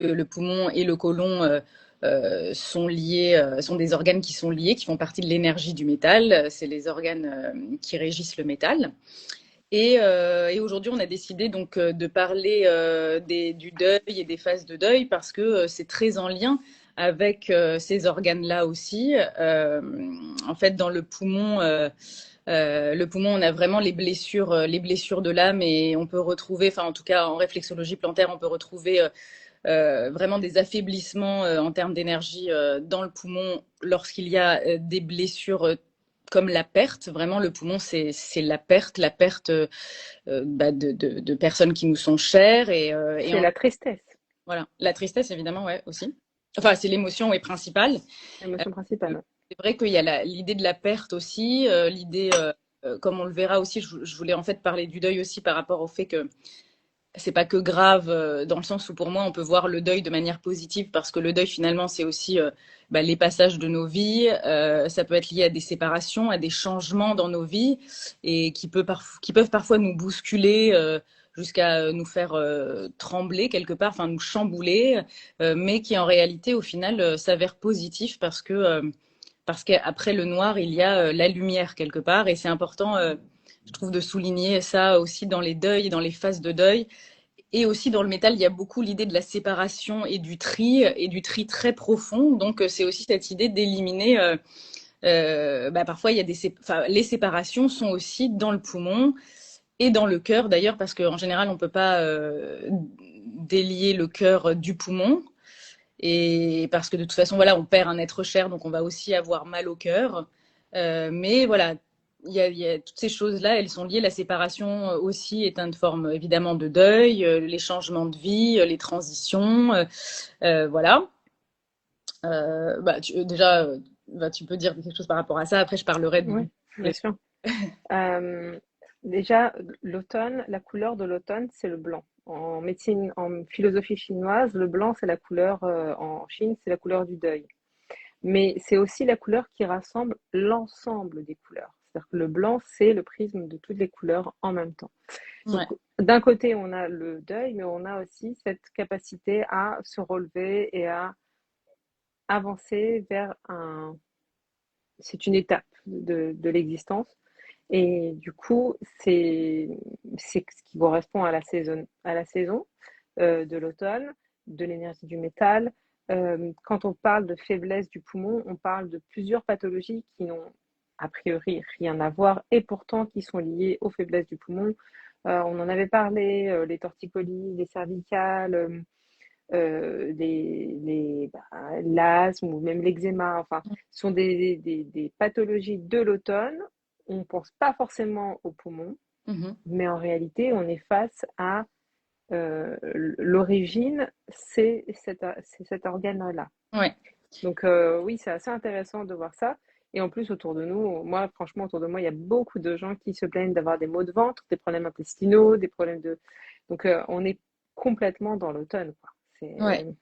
le poumon et le côlon sont liés, sont des organes qui sont liés, qui font partie de l'énergie du métal. C'est les organes qui régissent le métal. Et aujourd'hui, on a décidé donc de parler du deuil et des phases de deuil parce que c'est très en lien avec ces organes-là aussi. En fait, dans le poumon, on a vraiment les blessures de l'âme et on peut retrouver, enfin en tout cas en réflexologie plantaire, on peut retrouver vraiment des affaiblissements en termes d'énergie dans le poumon lorsqu'il y a des blessures comme la perte. Vraiment, le poumon, c'est la perte de personnes qui nous sont chères. Et C'est la tristesse, voilà, la tristesse, évidemment, ouais, aussi. Enfin, c'est l'émotion ouais, principale. Euh, l'émotion principale. c'est vrai qu'il y a l'idée de la perte aussi, l'idée, comme on le verra aussi, je voulais en fait parler du deuil aussi par rapport au fait que c'est pas que grave dans le sens où pour moi on peut voir le deuil de manière positive parce que le deuil finalement c'est aussi les passages de nos vies, ça peut être lié à des séparations, à des changements dans nos vies et qui peuvent parfois nous bousculer jusqu'à nous faire trembler quelque part, enfin nous chambouler, mais qui en réalité au final s'avère positif parce qu'après le noir il y a la lumière quelque part et c'est important je trouve de souligner ça aussi dans les deuils, dans les phases de deuil. Et aussi dans le métal, il y a beaucoup l'idée de la séparation et du tri très profond. Donc c'est aussi cette idée d'éliminer. Parfois, il y a les séparations sont aussi dans le poumon et dans le cœur d'ailleurs, parce qu'en général, on ne peut pas délier le cœur du poumon. Et parce que de toute façon, voilà, on perd un être cher, donc on va aussi avoir mal au cœur. Mais voilà, il y a toutes ces choses-là, elles sont liées. La séparation aussi est une forme évidemment de deuil, les changements de vie, les transitions, voilà. Déjà, tu peux dire quelque chose par rapport à ça. Après, je parlerai Oui, du. bien sûr. Euh, Déjà, l'automne, la couleur de l'automne, c'est le blanc. En médecine, en philosophie chinoise, le blanc, c'est la couleur, en Chine, c'est la couleur du deuil. Mais c'est aussi la couleur qui rassemble l'ensemble des couleurs. C'est-à-dire que le blanc, c'est le prisme de toutes les couleurs en même temps. Donc, Ouais, d'un côté, on a le deuil, mais on a aussi cette capacité à se relever et à avancer vers un... C'est une étape de l'existence. Et du coup, c'est ce qui correspond à la saison de l'automne, de l'énergie du métal. Quand on parle de faiblesse du poumon, on parle de plusieurs pathologies qui n'ont a priori rien à voir et pourtant qui sont liées aux faiblesses du poumon. On en avait parlé, les torticolis, les cervicales, l'asthme ou même l'eczéma, enfin, ce sont des pathologies de l'automne. On ne pense pas forcément aux poumons, mhm. mais en réalité, on est face à l'origine, c'est cet organe-là. Ouais. Donc oui, c'est assez intéressant de voir ça. Et en plus, autour de nous, moi, franchement, autour de moi, il y a beaucoup de gens qui se plaignent d'avoir des maux de ventre, des problèmes intestinaux, des problèmes de... Donc on est complètement dans l'automne, quoi. Ouais. C'est...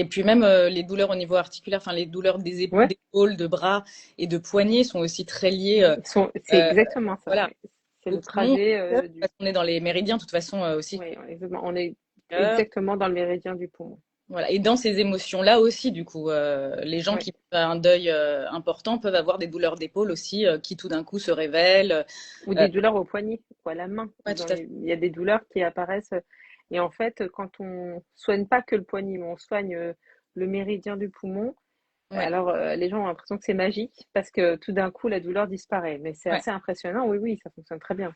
Et puis même les douleurs au niveau articulaire, enfin les douleurs Ouais. d'épaules, de bras et de poignets sont aussi très liées C'est euh, exactement ça, voilà, oui. C'est au le poumon. trajet Parce qu'on est dans les méridiens, de toute façon aussi. oui, exactement. On est Cœur, exactement dans le méridien du poumon. voilà. Et dans ces émotions-là aussi, du coup, les gens Oui. qui ont un deuil important peuvent avoir des douleurs d'épaule aussi qui tout d'un coup se révèlent. Ou Euh, des douleurs au poignet ou à la main. ouais, Ou tout dans à fait. il y a des douleurs qui apparaissent. Et en fait, quand on soigne pas que le poignet, mais on soigne le méridien du poumon, Ouais, alors les gens ont l'impression que c'est magique parce que tout d'un coup, la douleur disparaît. Mais c'est ouais. assez impressionnant. Oui, oui, ça fonctionne très bien.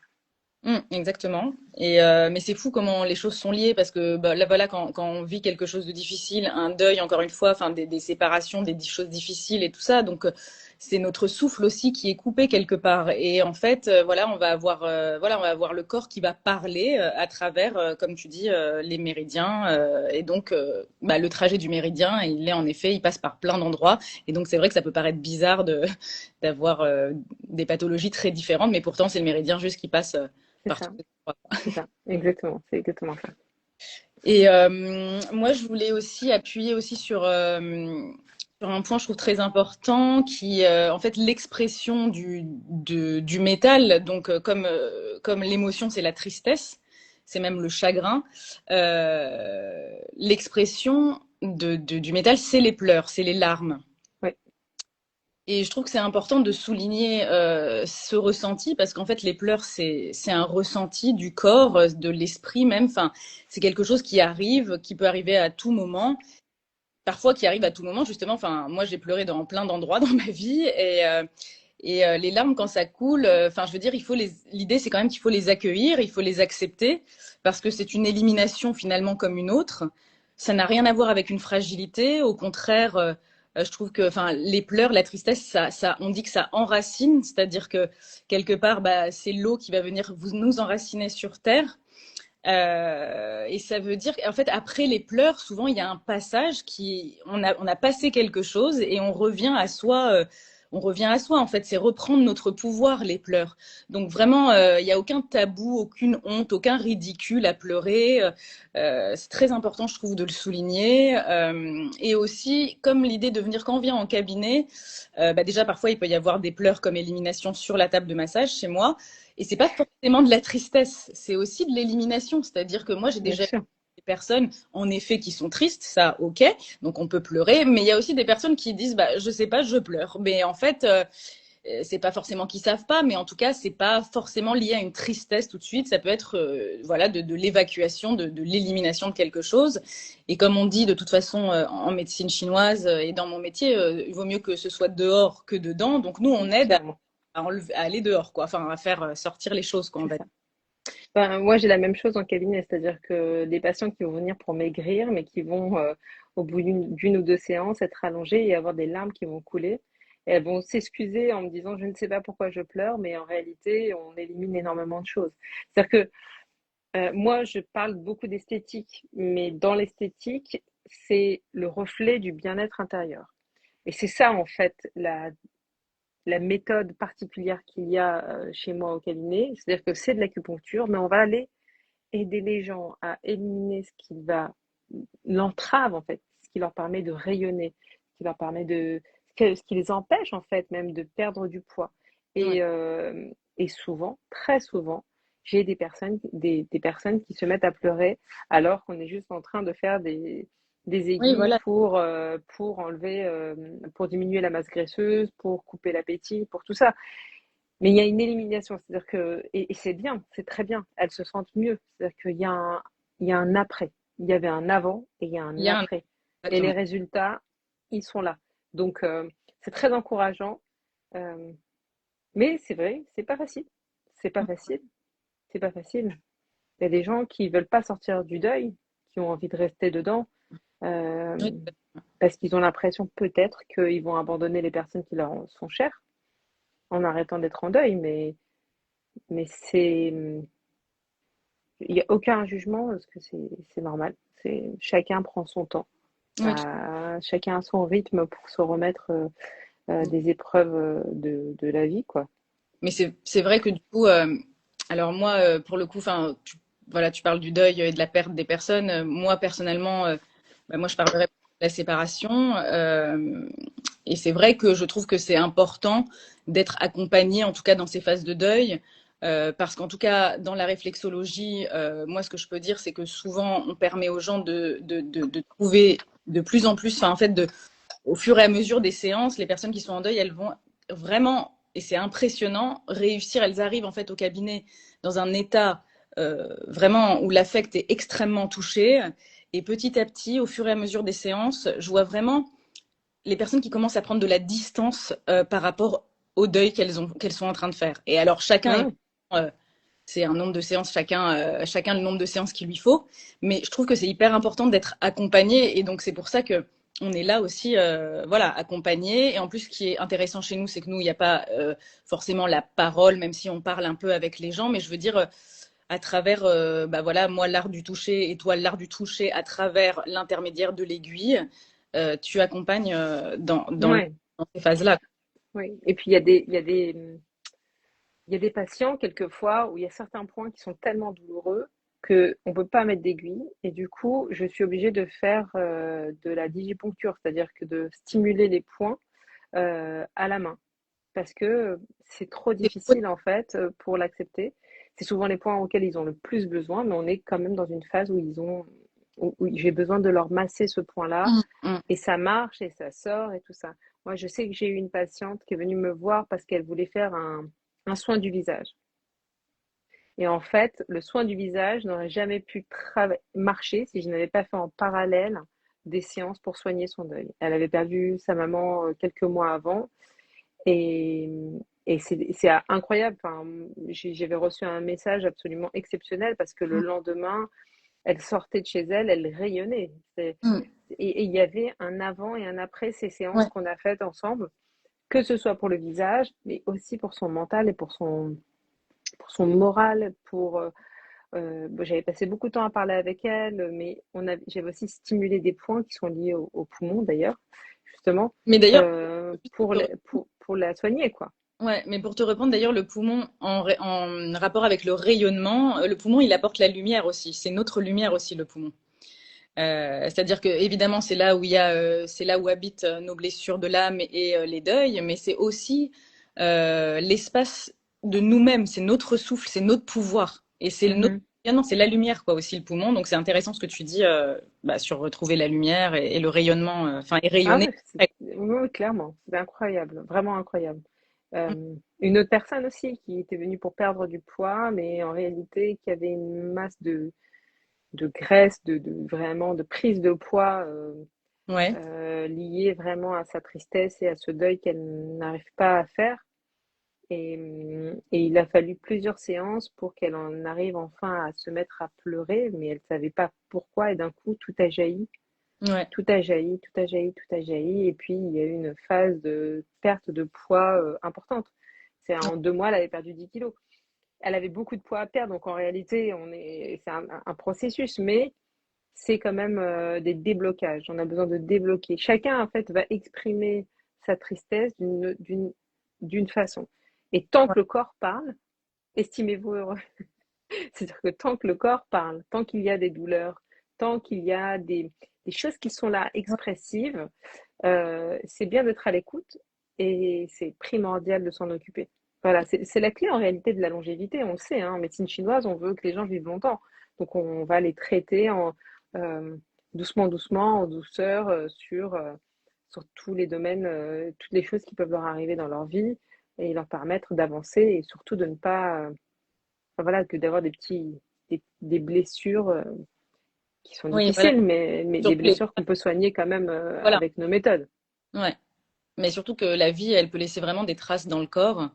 Exactement. Mais c'est fou comment les choses sont liées parce que là voilà quand on vit quelque chose de difficile, un deuil encore une fois, enfin des séparations, choses difficiles et tout ça, donc c'est notre souffle aussi qui est coupé quelque part. Et en fait voilà on va avoir le corps qui va parler à travers comme tu dis les méridiens et donc le trajet du méridien il est en effet il passe par plein d'endroits et donc c'est vrai que ça peut paraître bizarre de d'avoir des pathologies très différentes, mais pourtant c'est le méridien juste qui passe C'est partout. ça, c'est ça. Exactement, c'est exactement ça. Et moi, je voulais aussi appuyer aussi sur un point, je trouve très important, qui en fait l'expression du métal. Donc, comme l'émotion, c'est la tristesse, c'est même le chagrin. L'expression du métal, c'est les pleurs, c'est les larmes. Oui, Et je trouve que c'est important de souligner ce ressenti parce qu'en fait, les pleurs, c'est un ressenti du corps, de l'esprit même. Enfin, c'est quelque chose qui arrive, qui peut arriver à tout moment. Parfois, qui arrive à tout moment, justement. Enfin, moi, j'ai pleuré dans plein d'endroits dans ma vie et les larmes, quand ça coule, enfin, je veux dire, l'idée, c'est quand même qu'il faut les accueillir, il faut les accepter parce que c'est une élimination finalement comme une autre. Ça n'a rien à voir avec une fragilité. Au contraire, je trouve que, enfin, les pleurs, la tristesse, on dit que ça enracine, c'est-à-dire que quelque part, bah, c'est l'eau qui va venir nous enraciner sur terre. Et ça veut dire qu'en fait, après les pleurs, souvent, il y a un passage on a passé quelque chose et on revient à soi. On revient à soi, en fait, c'est reprendre notre pouvoir, les pleurs. Donc vraiment, il n'y a aucun tabou, aucune honte, aucun ridicule à pleurer. C'est très important, je trouve, de le souligner. Et aussi, comme l'idée de venir quand on vient en cabinet, bah déjà, parfois, il peut y avoir des pleurs comme élimination sur la table de massage chez moi. Et c'est pas forcément de la tristesse, c'est aussi de l'élimination. C'est-à-dire que moi, j'ai bien déjà sûr. des personnes, en effet, qui sont tristes, ça, ok, donc on peut pleurer, mais il y a aussi des personnes qui disent, bah, je sais pas, je pleure. Mais en fait, c'est pas forcément qu'ils savent pas, mais en tout cas, c'est pas forcément lié à une tristesse tout de suite. Ça peut être, voilà, de l'évacuation, de l'élimination de quelque chose. Et comme on dit de toute façon en médecine chinoise et dans mon métier, il vaut mieux que ce soit dehors que dedans. Donc nous, on aide Clairement, à aller dehors, quoi. Enfin, à faire sortir les choses, quoi, on c'est va ça. Ben, moi, j'ai la même chose en cabinet, c'est-à-dire que des patients qui vont venir pour maigrir, mais qui vont, au bout d'une ou deux séances, être allongés et avoir des larmes qui vont couler. Et elles vont s'excuser en me disant, je ne sais pas pourquoi je pleure, mais en réalité, on élimine énormément de choses. C'est-à-dire que moi, je parle beaucoup d'esthétique, mais dans l'esthétique, c'est le reflet du bien-être intérieur. Et c'est ça, en fait, la méthode particulière qu'il y a chez moi au cabinet. C'est-à-dire que c'est de l'acupuncture, mais on va aller aider les gens à éliminer ce qui va l'entrave en fait, ce qui leur permet de rayonner, ce qui leur permet ce qui les empêche en fait même de perdre du poids. Ouais. Et souvent, très souvent, j'ai des personnes qui se mettent à pleurer alors qu'on est juste en train de faire des Oui, aiguilles voilà. pour enlever, pour diminuer la masse graisseuse, pour couper l'appétit, pour tout ça. Mais il y a une élimination, c'est-à-dire que, et c'est bien, c'est très bien, elles se sentent mieux. C'est-à-dire il y a un après. Il y avait un avant et il y a Il un y a un... après. Et les Exactement. résultats, ils sont là. Donc, c'est très encourageant. Euh, mais c'est vrai, c'est pas facile. C'est pas facile. C'est pas facile. Il y a des gens qui veulent pas sortir du deuil, qui ont envie de rester dedans, euh, Oui, parce qu'ils ont l'impression peut-être qu'ils vont abandonner les personnes qui leur sont chères en arrêtant d'être en deuil. Mais il n'y a aucun jugement parce que c'est normal. Chacun prend son temps. oui. Chacun a son rythme pour se remettre des épreuves de la vie, quoi. Mais c'est vrai que du coup, alors moi, pour le coup, enfin, voilà, tu parles du deuil et de la perte des personnes. Moi, personnellement, bah, moi, je parlerais de la séparation. Et c'est vrai que je trouve que c'est important d'être accompagné, en tout cas dans ces phases de deuil. Parce qu'en tout cas, dans la réflexologie, moi, ce que je peux dire, c'est que souvent, on permet aux gens de trouver de plus en plus, enfin, en fait, au fur et à mesure des séances, les personnes qui sont en deuil, elles vont vraiment, et c'est impressionnant, réussir. Elles arrivent en fait au cabinet dans un état vraiment où l'affect est extrêmement touché. Et petit à petit, au fur et à mesure des séances, je vois vraiment les personnes qui commencent à prendre de la distance par rapport au deuil qu'elles sont en train de faire. Et alors chacun Ouais, est ouais. c'est un nombre de séances, chacun le nombre de séances qu'il lui faut. Mais je trouve que c'est hyper important d'être accompagné. Et donc, c'est pour ça que on est là aussi, voilà, accompagné. Et en plus, ce qui est intéressant chez nous, c'est que nous, il n'y a pas forcément la parole, même si on parle un peu avec les gens. Mais je veux dire, à travers, bah voilà, moi, l'art du toucher et toi, l'art du toucher à travers l'intermédiaire de l'aiguille, tu accompagnes Ouais, dans ces phases-là. ouais. Et puis il y a des patients quelquefois où il y a certains points qui sont tellement douloureux que on peut pas mettre d'aiguille et du coup, je suis obligée de faire de la digiponcture, c'est-à-dire que de stimuler les points à la main parce que c'est trop difficile en fait pour l'accepter. C'est souvent les points auxquels ils ont le plus besoin, mais on est quand même dans une phase où où j'ai besoin de leur masser ce point-là, Mm, mm. et ça marche et ça sort et tout ça. Moi, je sais que j'ai eu une patiente qui est venue me voir parce qu'elle voulait faire un soin du visage. Et en fait, le soin du visage n'aurait jamais pu marcher si je n'avais pas fait en parallèle des séances pour soigner son deuil. Elle avait perdu sa maman quelques mois avant, et, et c'est incroyable. Enfin, j'avais reçu un message absolument exceptionnel parce que le lendemain, elle sortait de chez elle, elle rayonnait. Mm. Et il y avait un avant et un après ces séances Ouais. qu'on a faites ensemble, que ce soit pour le visage, mais aussi pour son mental et pour son moral, bon, j'avais passé beaucoup de temps à parler avec elle, mais j'avais aussi stimulé des points qui sont liés au poumon d'ailleurs, justement, Mais d'ailleurs, pour la soigner, quoi. ouais, mais pour te répondre, d'ailleurs, le poumon, en rapport avec le rayonnement, le poumon, il apporte la lumière aussi. C'est notre lumière aussi, le poumon. C'est-à-dire que évidemment, c'est là où habitent nos blessures de l'âme et les deuils, mais c'est aussi l'espace de nous-mêmes. C'est notre souffle, c'est notre pouvoir, et c'est notre Mhm. rayonnement, c'est la lumière, quoi, aussi le poumon. Donc c'est intéressant ce que tu dis sur retrouver la lumière et le rayonnement, enfin et Ah rayonner. ouais, oui, oui, clairement, c'est incroyable, vraiment incroyable. Une autre personne aussi qui était venue pour perdre du poids, mais en réalité qui avait une masse de graisse, vraiment de prise de poids Ouais, liée vraiment à sa tristesse et à ce deuil qu'elle n'arrive pas à faire. Et il a fallu plusieurs séances pour qu'elle en arrive enfin à se mettre à pleurer, mais elle ne savait pas pourquoi, et d'un coup, tout a jailli, ouais, tout a jailli, tout a jailli, tout a jailli, et puis il y a eu une phase de perte de poids importante. C'est en 2 mois, elle avait perdu 10 kilos. Elle avait beaucoup de poids à perdre, donc en réalité, c'est un processus, mais c'est quand même des déblocages. On a besoin de débloquer. Chacun, en fait, va exprimer sa tristesse d'une façon. Et tant ouais, que le corps parle, estimez-vous heureux. C'est-à-dire que tant que le corps parle, tant qu'il y a des douleurs, tant qu'il y a des choses qui sont là expressives, c'est bien d'être à l'écoute et c'est primordial de s'en occuper. Voilà, c'est la clé en réalité de la longévité, on le sait, hein, en médecine chinoise, on veut que les gens vivent longtemps. Donc on va les traiter euh, doucement, doucement, en douceur, sur tous les domaines, toutes les choses qui peuvent leur arriver dans leur vie et leur permettre d'avancer et surtout de ne pas, enfin, voilà, que d'avoir des blessures qui sont oui, voilà. difficiles, mais des Surtout les, blessures qu'on peut soigner quand même voilà, avec nos méthodes. ouais. Mais surtout que la vie, elle peut laisser vraiment des traces dans le corps.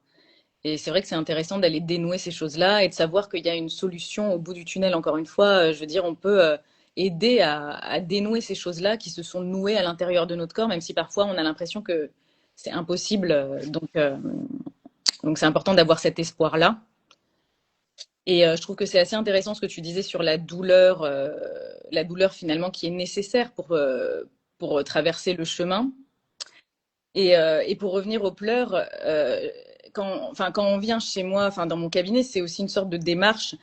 Et c'est vrai que c'est intéressant d'aller dénouer ces choses-là et de savoir qu'il y a une solution au bout du tunnel. Encore une fois, je veux dire, on peut aider à dénouer ces choses-là qui se sont nouées à l'intérieur de notre corps, même si parfois on a l'impression que c'est impossible. Donc c'est important d'avoir cet espoir-là. Et je trouve que c'est assez intéressant ce que tu disais sur la douleur finalement qui est nécessaire pour traverser le chemin. Et pour revenir aux pleurs, quand on vient chez moi, enfin dans mon cabinet, c'est aussi une sorte de démarche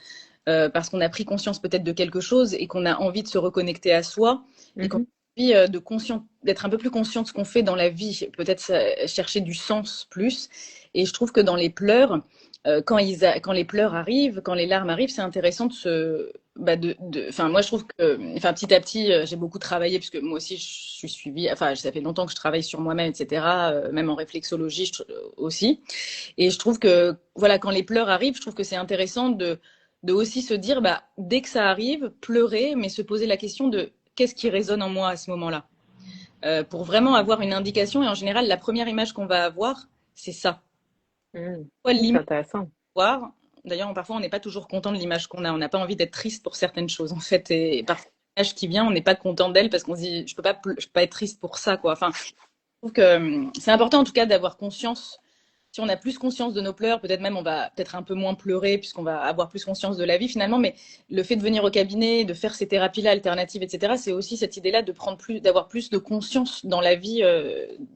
parce qu'on a pris conscience peut-être de quelque chose et qu'on a envie de se reconnecter à soi et qu'on a Mhm. envie d'être un peu plus conscient de ce qu'on fait dans la vie, peut-être chercher du sens plus. Et je trouve que dans les pleurs, quand les pleurs arrivent, quand les larmes arrivent, c'est intéressant enfin, moi je trouve que, enfin, petit à petit, j'ai beaucoup travaillé puisque moi aussi je suis suivie, enfin, ça fait longtemps que je travaille sur moi-même, etc., même en réflexologie aussi. Et je trouve que, voilà, quand les pleurs arrivent, je trouve que c'est intéressant de aussi se dire, bah, dès que ça arrive, pleurer, mais se poser la question de qu'est-ce qui résonne en moi à ce moment-là, pour vraiment avoir une indication. Et en général, la première image qu'on va avoir, c'est ça. Mhm. Soit C'est l'image intéressant. voir. D'ailleurs, parfois, on n'est pas toujours content de l'image qu'on a. On n'a pas envie d'être triste pour certaines choses, en fait. Et parfois, l'image qui vient, on n'est pas content d'elle parce qu'on se dit, je peux pas être triste pour ça, quoi. Enfin, je trouve que c'est important, en tout cas, d'avoir conscience. Si on a plus conscience de nos pleurs, peut-être même on va peut-être un peu moins pleurer puisqu'on va avoir plus conscience de la vie finalement. Mais le fait de venir au cabinet, de faire ces thérapies-là alternatives, etc., c'est aussi cette idée-là de d'avoir plus de conscience dans la vie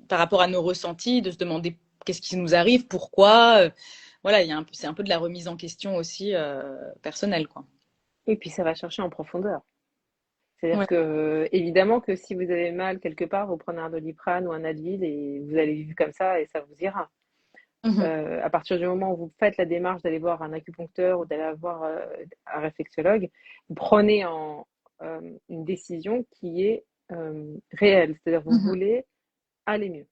par rapport à nos ressentis, de se demander qu'est-ce qui nous arrive, pourquoi. Voilà, c'est un peu de la remise en question aussi personnelle, quoi. Et puis ça va chercher en profondeur. C'est-à-dire Ouais. que, évidemment que si vous avez mal quelque part, vous prenez un Doliprane ou un Advil et vous allez vivre comme ça et ça vous ira. Mhm. À partir du moment où vous faites la démarche d'aller voir un acupuncteur ou d'aller voir un réflexologue, vous prenez une décision qui est réelle. C'est-à-dire, vous Mhm. voulez aller mieux.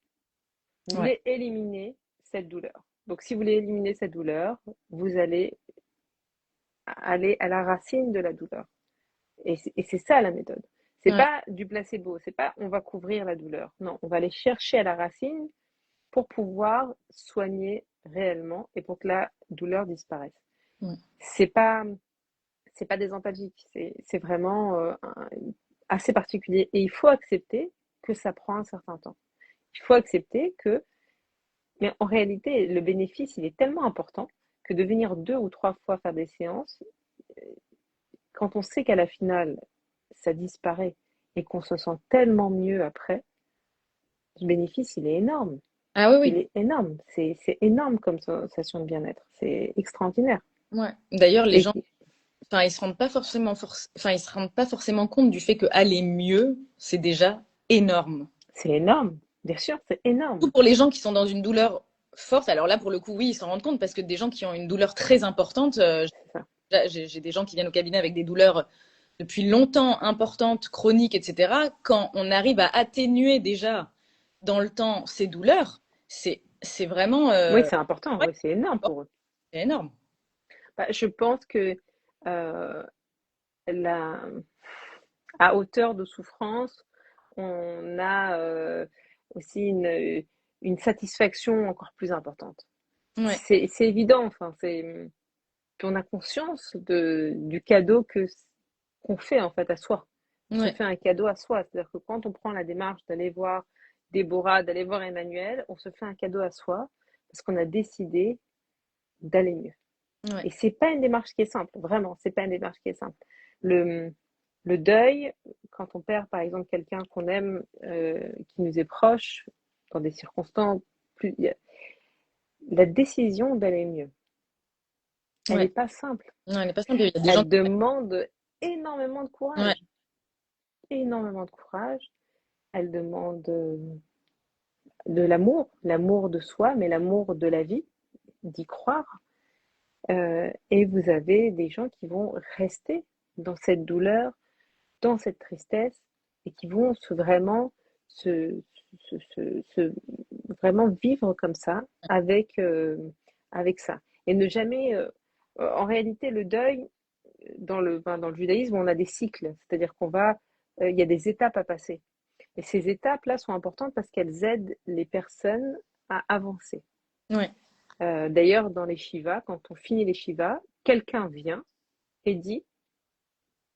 Vous Ouais, voulez éliminer cette douleur. Donc, si vous voulez éliminer cette douleur, vous allez aller à la racine de la douleur. Et c'est ça la méthode. C'est ouais, pas du placebo, c'est pas on va couvrir la douleur. Non, on va aller chercher à la racine pour pouvoir soigner réellement et pour que la douleur disparaisse. ouais. C'est pas c'est pas des antalgiques, c'est vraiment assez particulier. Et il faut accepter que ça prend un certain temps. Il faut accepter que, mais en réalité, le bénéfice, il est tellement important que de venir 2 ou 3 fois faire des séances, quand on sait qu'à la finale, ça disparaît et qu'on se sent tellement mieux après, le bénéfice, il est énorme. Ah oui, Il oui. est énorme. C'est énorme comme sensation de bien-être. C'est extraordinaire. Ouais. D'ailleurs, les Et gens, enfin, ils se rendent pas forcément compte du fait que aller mieux, c'est déjà énorme. c'est énorme. Bien sûr, c'est énorme. Surtout pour les gens qui sont dans une douleur forte. Alors là, pour le coup, oui, ils s'en rendent compte parce que des gens qui ont une douleur très importante, C'est ça. j'ai des gens qui viennent au cabinet avec des douleurs depuis longtemps importantes, chroniques, etc. Quand on arrive à atténuer déjà dans le temps ces douleurs, c'est vraiment Oui, c'est important. ouais, Oui, c'est énorme pour eux. c'est énorme. Bah, je pense que euh, la, à hauteur de souffrance, on a aussi une satisfaction encore plus importante. Ouais, C'est évident. Enfin, puis on a conscience du cadeau qu'on fait en fait à soi. On se ouais, fait un cadeau à soi. C'est-à-dire que quand on prend la démarche d'aller voir Déborah, d'aller voir Emmanuel, on se fait un cadeau à soi parce qu'on a décidé d'aller mieux. ouais, Et c'est pas une démarche qui est simple, vraiment, c'est pas une démarche qui est simple. Le, le deuil, quand on perd par exemple quelqu'un qu'on aime, qui nous est proche, dans des circonstances plus, la décision d'aller mieux, elle n'est ouais. pas simple. Non, elle n'est pas simple. Il y a des gens Elle demande énormément de ouais, courage, énormément de courage. Elle demande de l'amour, l'amour de soi, mais l'amour de la vie, d'y croire. Et vous avez des gens qui vont rester dans cette douleur, dans cette tristesse, et qui vont se, vraiment vivre comme ça, avec ça. Et ne jamais, en réalité, le deuil, dans le judaïsme, on a des cycles, c'est-à-dire il y a des étapes à passer. Et ces étapes-là sont importantes parce qu'elles aident les personnes à avancer. ouais, D'ailleurs, dans les Shivas, quand on finit les Shivas, quelqu'un vient et dit,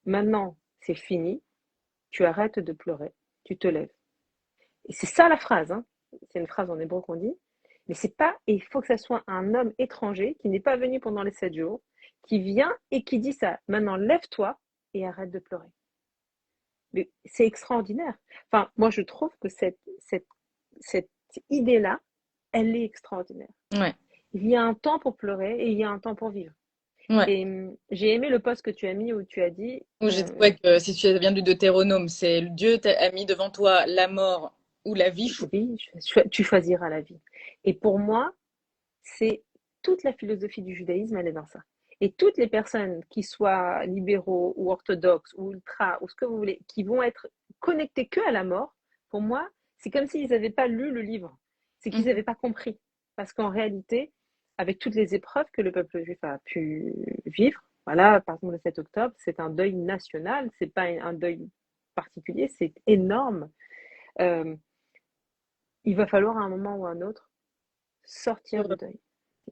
maintenant, c'est fini, tu arrêtes de pleurer, tu te lèves. Et c'est ça la phrase, hein. C'est une phrase en hébreu qu'on dit. Mais c'est pas, et il faut que ça soit un homme étranger qui n'est pas venu pendant les 7 jours, qui vient et qui dit ça. Maintenant, lève-toi et arrête de pleurer. Mais c'est extraordinaire. Enfin, moi, je trouve que cette idée-là, elle est extraordinaire. ouais, Il y a un temps pour pleurer et il y a un temps pour vivre. ouais. Et j'ai aimé le post que tu as mis où tu as dit, Où j'ai dit ouais, que si tu viens du Deutéronome, c'est Dieu a mis devant toi la mort ou la vie. oui, tu choisiras la vie. Et pour moi, c'est toute la philosophie du judaïsme, elle est dans ça. Et toutes les personnes qui soient libéraux ou orthodoxes ou ultra ou ce que vous voulez, qui vont être connectées que à la mort, pour moi, c'est comme s'ils n'avaient pas lu le livre. C'est qu'ils Mhm. n'avaient pas compris. Parce qu'en réalité, avec toutes les épreuves que le peuple juif a pu vivre, voilà, par exemple le 7 octobre, c'est un deuil national, c'est pas un deuil particulier, c'est énorme. Euh, il va falloir à un moment ou à un autre sortir du deuil.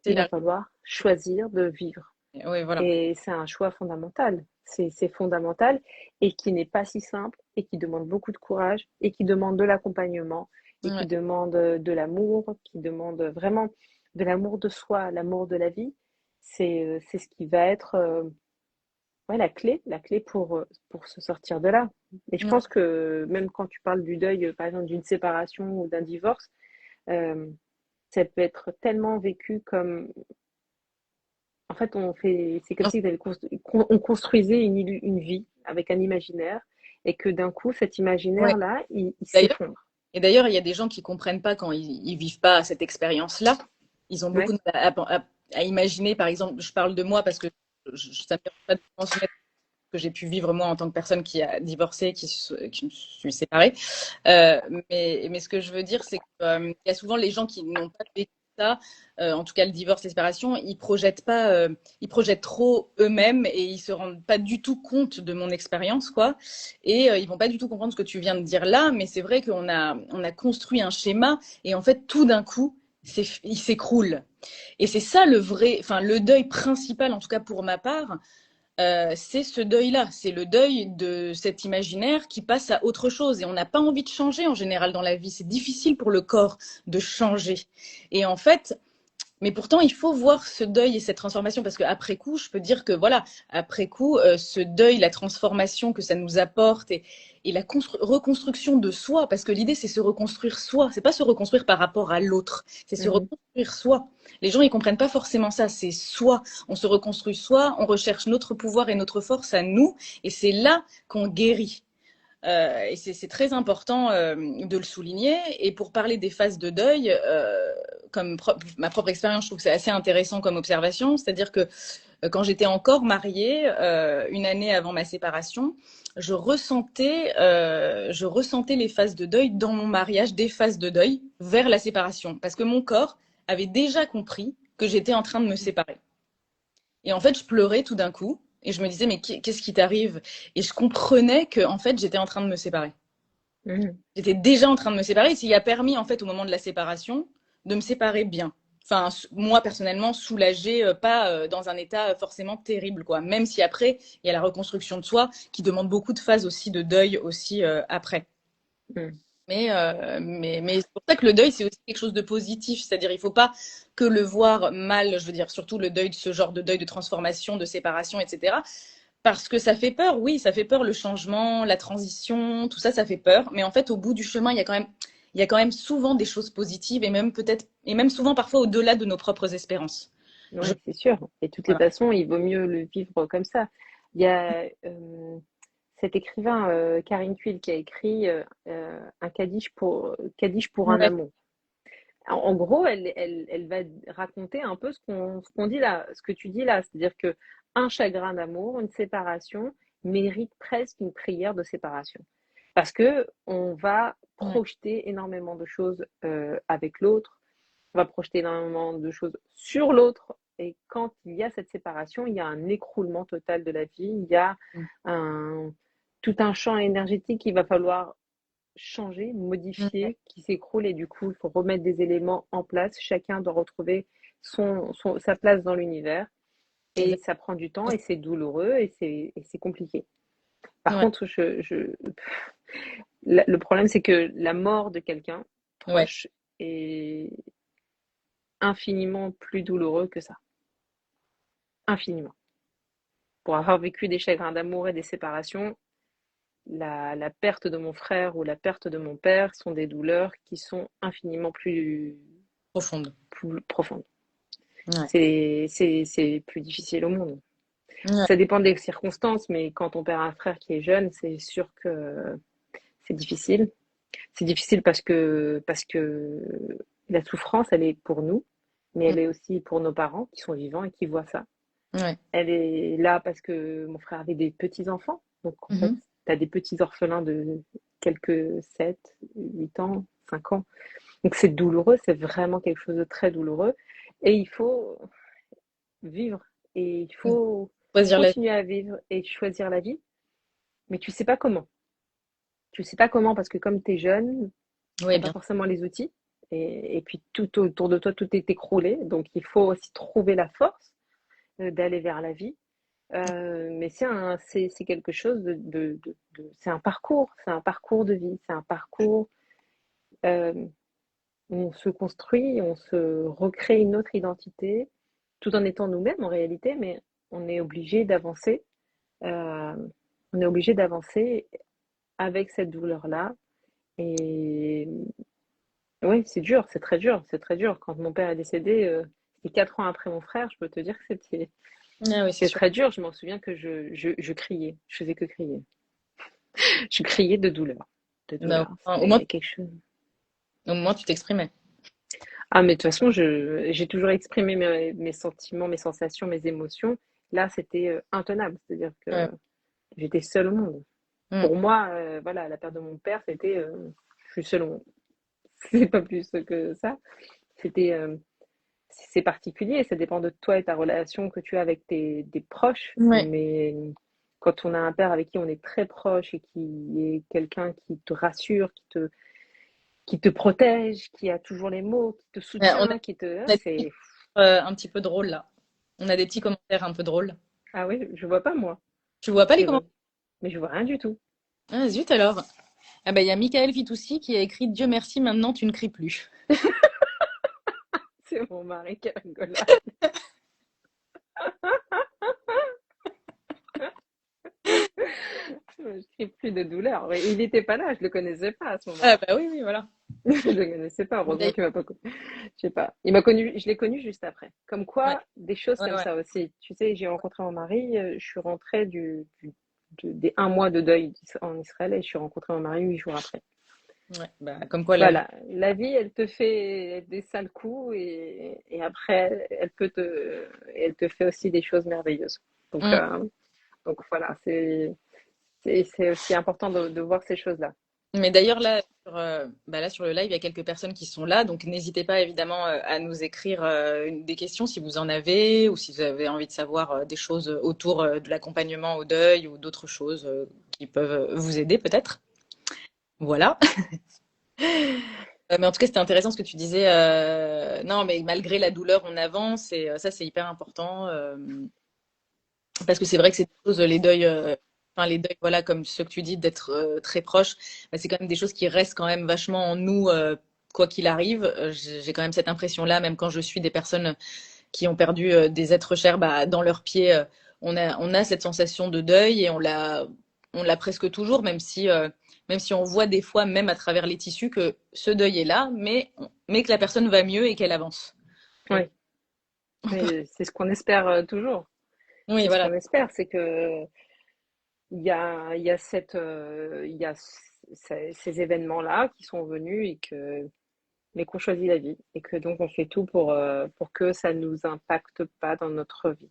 C'est Il va la... falloir choisir de vivre. Oui, voilà. Et c'est un choix fondamental. C'est fondamental et qui n'est pas si simple et qui demande beaucoup de courage et qui demande de l'accompagnement et qui Ouais, demande de l'amour, qui demande vraiment de l'amour de soi, l'amour de la vie. C'est ce qui va être ouais, la clé pour se sortir de là. Et je ouais, pense que même quand tu parles du deuil, par exemple d'une séparation ou d'un divorce, euh, ça peut être tellement vécu comme en fait, c'est comme non, si on construisait une vie avec un imaginaire et que d'un coup, cet ouais. imaginaire-là, il D'ailleurs, s'effondre. et d'ailleurs, il y a des gens qui comprennent pas quand ils vivent pas cette expérience-là. Ils ont beaucoup Ouais, de mal à imaginer. Par exemple, je parle de moi parce que ça me permet pas de transmettre que j'ai pu vivre moi en tant que personne qui a divorcé, qui me suis séparée. Mais ce que je veux dire, c'est qu'il y a souvent les gens qui n'ont pas vécu ça, en tout cas le divorce, les séparations, ils projettent pas, ils projettent trop eux-mêmes et ils se rendent pas du tout compte de mon expérience, quoi. Et ils vont pas du tout comprendre ce que tu viens de dire là, mais c'est vrai on a construit un schéma et en fait tout d'un coup, il s'écroule. Et c'est ça le vrai, enfin le deuil principal, en tout cas pour ma part, c'est ce deuil-là, c'est le deuil de cet imaginaire qui passe à autre chose. Et on n'a pas envie de changer en général dans la vie. C'est difficile pour le corps de changer. Et en fait, mais pourtant, il faut voir ce deuil et cette transformation parce qu'après coup, je peux dire que voilà, après coup, ce deuil, la transformation que ça nous apporte et la reconstruction de soi, parce que l'idée, c'est se reconstruire soi, c'est pas se reconstruire par rapport à l'autre, c'est se Mhm. reconstruire soi. Les gens, ils comprennent pas forcément ça, c'est soi. On se reconstruit soi, on recherche notre pouvoir et notre force à nous, et c'est là qu'on guérit. Et c'est très important de le souligner. Et pour parler des phases de deuil, comme ma propre expérience, je trouve que c'est assez intéressant comme observation. C'est-à-dire que quand j'étais encore mariée, une année avant ma séparation, je ressentais les phases de deuil dans mon mariage, des phases de deuil vers la séparation. Parce que mon corps avait déjà compris que j'étais en train de me séparer. Et en fait, je pleurais tout d'un coup. Et je me disais, mais qu'est-ce qui t'arrive? Et je comprenais que, en fait, j'étais en train de me séparer. Mhm. J'étais déjà en train de me séparer, ce qui a permis, en fait, au moment de la séparation, de me séparer bien. Enfin, moi, personnellement, soulagée, pas dans un état forcément terrible, quoi. Même si après, il y a la reconstruction de soi qui demande beaucoup de phases aussi de deuil aussi après. Mhm. Mais c'est pour ça que le deuil, c'est aussi quelque chose de positif. C'est-à-dire, il ne faut pas que le voir mal, je veux dire, surtout le deuil de ce genre de deuil de transformation, de séparation, etc. Parce que ça fait peur, oui, ça fait peur le changement, la transition, tout ça, ça fait peur. Mais en fait, au bout du chemin, il y a quand même souvent des choses positives et même peut-être, et même souvent parfois au-delà de nos propres espérances. Je- Ouais, c'est sûr. Et de toutes les voilà. façons, il vaut mieux le vivre comme ça. Il y a cet écrivain Karine Thuil qui a écrit un Kaddish pour un Ouais, amour. En gros, elle va raconter un peu ce qu'on dit là, ce que tu dis là, c'est-à-dire que un chagrin d'amour, une séparation mérite presque une prière de séparation, parce que on va ouais, projeter énormément de choses avec l'autre, on va projeter énormément de choses sur l'autre, et quand il y a cette séparation, il y a un écroulement total de la vie, il y a un, tout un champ énergétique qu'il va falloir changer, ouais, modifier, qui s'écroule et du coup, il faut remettre des éléments en place. Chacun doit retrouver sa place dans l'univers et exact. ça prend du temps et c'est douloureux et c'est compliqué. Par Ouais, contre, le problème, c'est que la mort de quelqu'un ouais, proche est infiniment plus douloureux que ça. Infiniment. Pour avoir vécu des chagrins d'amour et des séparations, la perte de mon frère ou la perte de mon père sont des douleurs qui sont infiniment profonde. plus profondes. Ouais, C'est plus difficile au monde. ouais, Ça dépend des circonstances, mais quand on perd un frère qui est jeune, c'est sûr que c'est difficile. C'est difficile parce que la souffrance, elle est pour nous, mais elle est aussi pour nos parents qui sont vivants et qui voient ça. ouais. Elle est là parce que mon frère avait des petits-enfants. Donc, en fait, Mhm. tu as des petits orphelins de quelques 7, 8 ans, 5 ans. Donc, c'est douloureux, c'est vraiment quelque chose de très douloureux. Et il faut vivre. Et il faut Choisir la vie. continuer à vivre et choisir la vie. Mais tu sais pas comment. Tu sais pas comment parce que comme tu es jeune, Oui, t'as pas bien. forcément les outils. Et puis tout autour de toi, tout est écroulé. Donc, il faut aussi trouver la force d'aller vers la vie. Mais c'est quelque chose c'est un parcours de vie, c'est un parcours euh, où on se construit, on se recrée une autre identité, tout en étant nous-mêmes en réalité, mais on est obligé d'avancer, euh, on est obligé d'avancer avec cette douleur-là. Et oui, c'est dur, c'est très dur, c'est très dur. Quand mon père est décédé, c'était 4 ans après mon frère, je peux te dire que Ah oui, c'est c'était sûr. très dur. Je m'en souviens que je criais, je faisais que crier. Je criais de douleur. De Bah, douleur. moins, C'était quelque chose. au moins, tu t'exprimais. Ah, mais de toute façon, j'ai toujours exprimé mes sentiments, mes sensations, mes émotions. Là, c'était intenable. C'est-à-dire que Ouais. J'étais seule au monde. Mm. Pour moi, voilà, la perte de mon père, c'était, je suis seule au monde. C'est pas plus que ça. C'était, c'est particulier, ça dépend de toi et ta relation que tu as avec tes proches. Ouais. Mais quand on a un père avec qui on est très proche et qui est quelqu'un qui te rassure, qui te protège, qui a toujours les mots, qui te On soutient, qui te, a des c'est, petits, un petit peu drôles là. On a des petits commentaires un peu drôles. ah oui, je vois pas moi. Tu vois pas les Je commentaires? vois, mais je vois rien du tout. Ah, zut alors. Ah bah il y a Michael Fitoussi qui a écrit Dieu merci, maintenant tu ne cries plus. C'est mon mari qui rigole. Je crie plus de douleur. Mais il n'était pas là, je le connaissais pas à ce Ah moment-là. bah oui, oui, voilà. Je le connaissais pas, heureusement D'ailleurs, qu'il m'a pas connu. Je sais pas. Il m'a connu, je l'ai connu juste après. Comme ouais, quoi, des choses ouais, comme ouais. ça aussi. Tu sais, j'ai rencontré mon mari, je suis rentrée des un mois de deuil en Israël et je suis rencontrée mon mari 8 jours après. Ouais, bah, comme quoi la vie. Voilà, la vie, elle te fait des sales coups et après, elle te fait aussi des choses merveilleuses. Donc, Mm. donc voilà, c'est aussi important de voir ces choses-là. Mais d'ailleurs, là, bah là, sur le live, il y a quelques personnes qui sont là. Donc, n'hésitez pas évidemment à nous écrire des questions si vous en avez ou si vous avez envie de savoir des choses autour de l'accompagnement au deuil ou d'autres choses qui peuvent vous aider peut-être. Voilà. Mais en tout cas, c'était intéressant ce que tu disais. Non, mais malgré la douleur, on avance et ça, c'est hyper important. Parce que c'est vrai que c'est des choses, enfin les deuils, voilà, comme ceux que tu dis, d'être très proche, bah, c'est quand même des choses qui restent quand même vachement en nous, quoi qu'il arrive. J'ai quand même cette impression-là, même quand je suis des personnes qui ont perdu des êtres chers, bah, dans leurs pieds, on a cette sensation de deuil et on l'a presque toujours, même si on voit des fois, même à travers les tissus, que ce deuil est là, mais que la personne va mieux et qu'elle avance. Donc, Oui, mais c'est ce qu'on espère toujours. oui, C'est ce voilà. qu'on espère, c'est que il y a il y a ces événements-là qui sont venus mais qu'on choisit la vie et que donc on fait tout pour que ça nous impacte pas dans notre vie.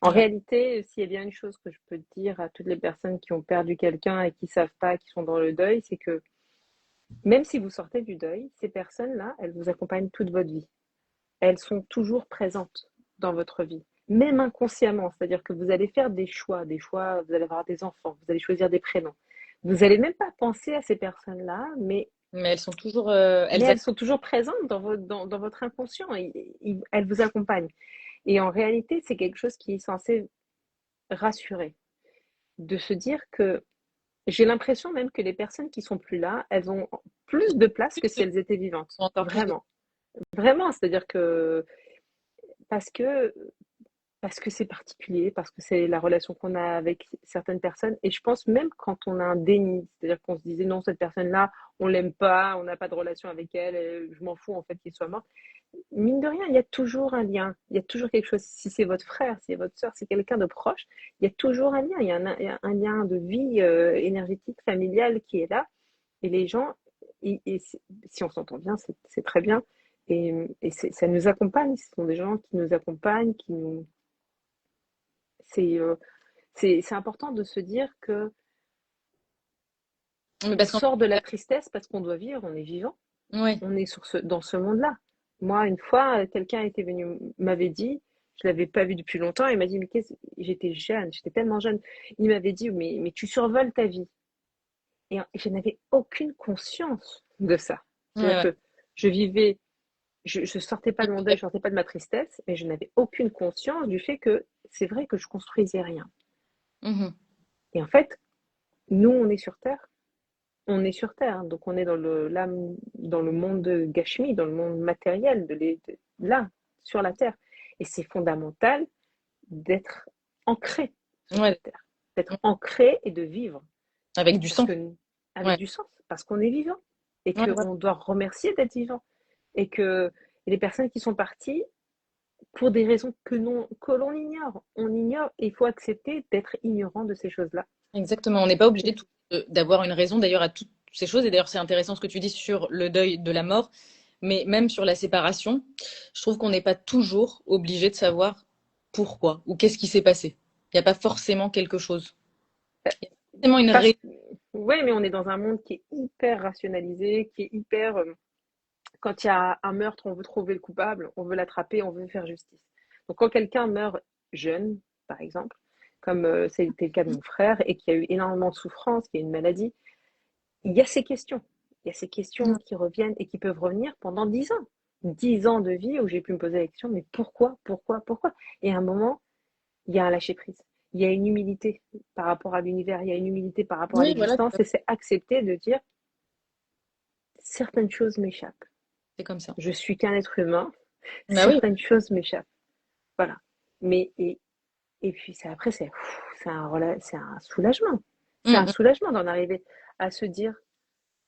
En Ouais. réalité, s'il y a bien une chose que je peux dire à toutes les personnes qui ont perdu quelqu'un et qui savent pas, qui sont dans le deuil, c'est que même si vous sortez du deuil, ces personnes-là, elles vous accompagnent toute votre vie. Elles sont toujours présentes dans votre vie, même inconsciemment. C'est-à-dire que vous allez faire des choix, vous allez avoir des enfants, vous allez choisir des prénoms. Vous n'allez même pas penser à ces personnes-là, Mais elles sont toujours, mais elles sont toujours présentes dans votre inconscient. Elles vous accompagnent. Et en réalité, c'est quelque chose qui est censé rassurer, de se dire que j'ai l'impression même que les personnes qui sont plus là, elles ont plus de place que si elles étaient vivantes. encore plus de... Vraiment. Vraiment, c'est-à-dire que parce que parce que c'est particulier, parce que c'est la relation qu'on a avec certaines personnes. Et je pense même quand on a un déni, c'est-à-dire qu'on se disait non, cette personne-là, on l'aime pas, on n'a pas de relation avec elle, je m'en fous en fait qu'il soit mort. Mine de rien, il y a toujours un lien, il y a toujours quelque chose. Si c'est votre frère, si c'est votre soeur, si c'est quelqu'un de proche, il y a toujours un lien, il y a un lien de vie énergétique, familiale qui est là. Et les gens, si on s'entend bien, c'est très bien. Ça nous accompagne, ce sont des gens qui nous accompagnent, c'est euh, c'est important de se dire que Mais on parce qu'en sort de la tristesse parce qu'on doit vivre, on est vivant, ouais. on est dans ce monde-là. Moi, une fois, quelqu'un était venu, m'avait dit, je l'avais pas vu depuis longtemps, il m'a dit, mais j'étais jeune, j'étais tellement jeune. Il m'avait dit, mais tu survoles ta vie. Et je n'avais aucune conscience de ça. Ouais, C'est-à-dire ouais. que je vivais, je sortais pas de mon deuil, je sortais pas de ma tristesse, mais je n'avais aucune conscience du fait que c'est vrai que je construisais rien. Mhm. Et en fait, nous, on est sur Terre. On est sur Terre, donc on est là, dans le monde de Gashmi, dans le monde matériel, là, sur la Terre. Et c'est fondamental d'être ancré sur Ouais. cette Terre, d'être ancré et de vivre, Avec du parce sang. que, avec Ouais. du sens, parce qu'on est vivant et Ouais, ouais. qu'on doit remercier d'être vivant. Et les personnes qui sont parties, pour des raisons que l'on ignore, on ignore, et il faut accepter d'être ignorant de ces choses-là. Exactement. On n'est pas obligé d'avoir une raison d'ailleurs à toutes ces choses. Et d'ailleurs, c'est intéressant ce que tu dis sur le deuil de la mort, mais même sur la séparation, je trouve qu'on n'est pas toujours obligé de savoir pourquoi ou qu'est-ce qui s'est passé. Il n'y a pas forcément quelque chose. Forcément une Parce raison. que, ouais, mais on est dans un monde qui est hyper rationalisé, qui est hyper. Quand il y a un meurtre, on veut trouver le coupable, on veut l'attraper, on veut faire justice. Donc quand quelqu'un meurt jeune, par exemple, comme c'était le cas de mon frère, et qu'il y a eu énormément de souffrance, qu'il y a une maladie, il y a ces questions. Il y a ces questions qui reviennent et qui peuvent revenir pendant 10 ans. 10 ans de vie où j'ai pu me poser la question, mais pourquoi, pourquoi, pourquoi? Et à un moment, il y a un lâcher-prise. Il y a une humilité par rapport à l'univers, il y a une humilité par rapport à Oui, voilà, l'existence, et c'est accepter de dire certaines choses m'échappent. c'est comme ça. Je suis qu'un être humain, Bah oui. certaines choses m'échappent. Voilà. Mais et puis c'est après c'est un soulagement. C'est un Mm, mm. soulagement d'en arriver à se dire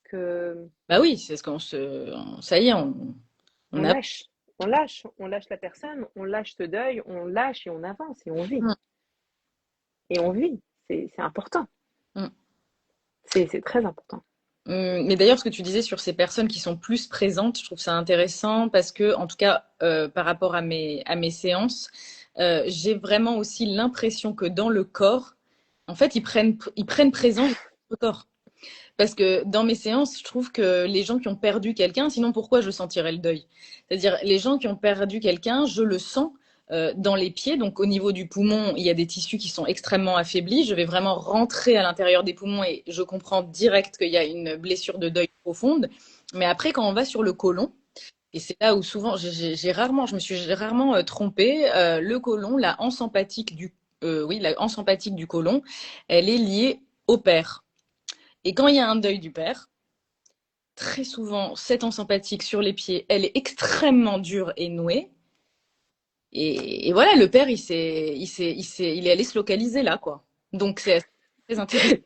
que Bah oui, c'est ce ça y est, on on a. lâche, on lâche la personne, on lâche ce deuil, on lâche et on avance et on vit. Mm, Et on vit. C'est important. mm. C'est très important. Mais d'ailleurs, ce que tu disais sur ces personnes qui sont plus présentes, je trouve ça intéressant parce que, en tout cas, par rapport à mes séances, j'ai vraiment aussi l'impression que dans le corps, en fait, ils prennent présence dans le corps. Parce que dans mes séances, je trouve que les gens qui ont perdu quelqu'un, sinon pourquoi je sentirais le deuil? C'est-à-dire, les gens qui ont perdu quelqu'un, je le sens dans les pieds. Donc, au niveau du poumon, il y a des tissus qui sont extrêmement affaiblis. Je vais vraiment rentrer à l'intérieur des poumons et je comprends direct qu'il y a une blessure de deuil profonde. Mais après, quand on va sur le côlon, et c'est là où souvent, je me suis rarement trompée, le côlon, la anse empathique oui, la anse empathique du côlon, elle est liée au père. Et quand il y a un deuil du père, très souvent, cette anse sympathique sur les pieds, elle est extrêmement dure et nouée. Et voilà, le père, il est allé se localiser là, quoi. Donc c'est très intéressant.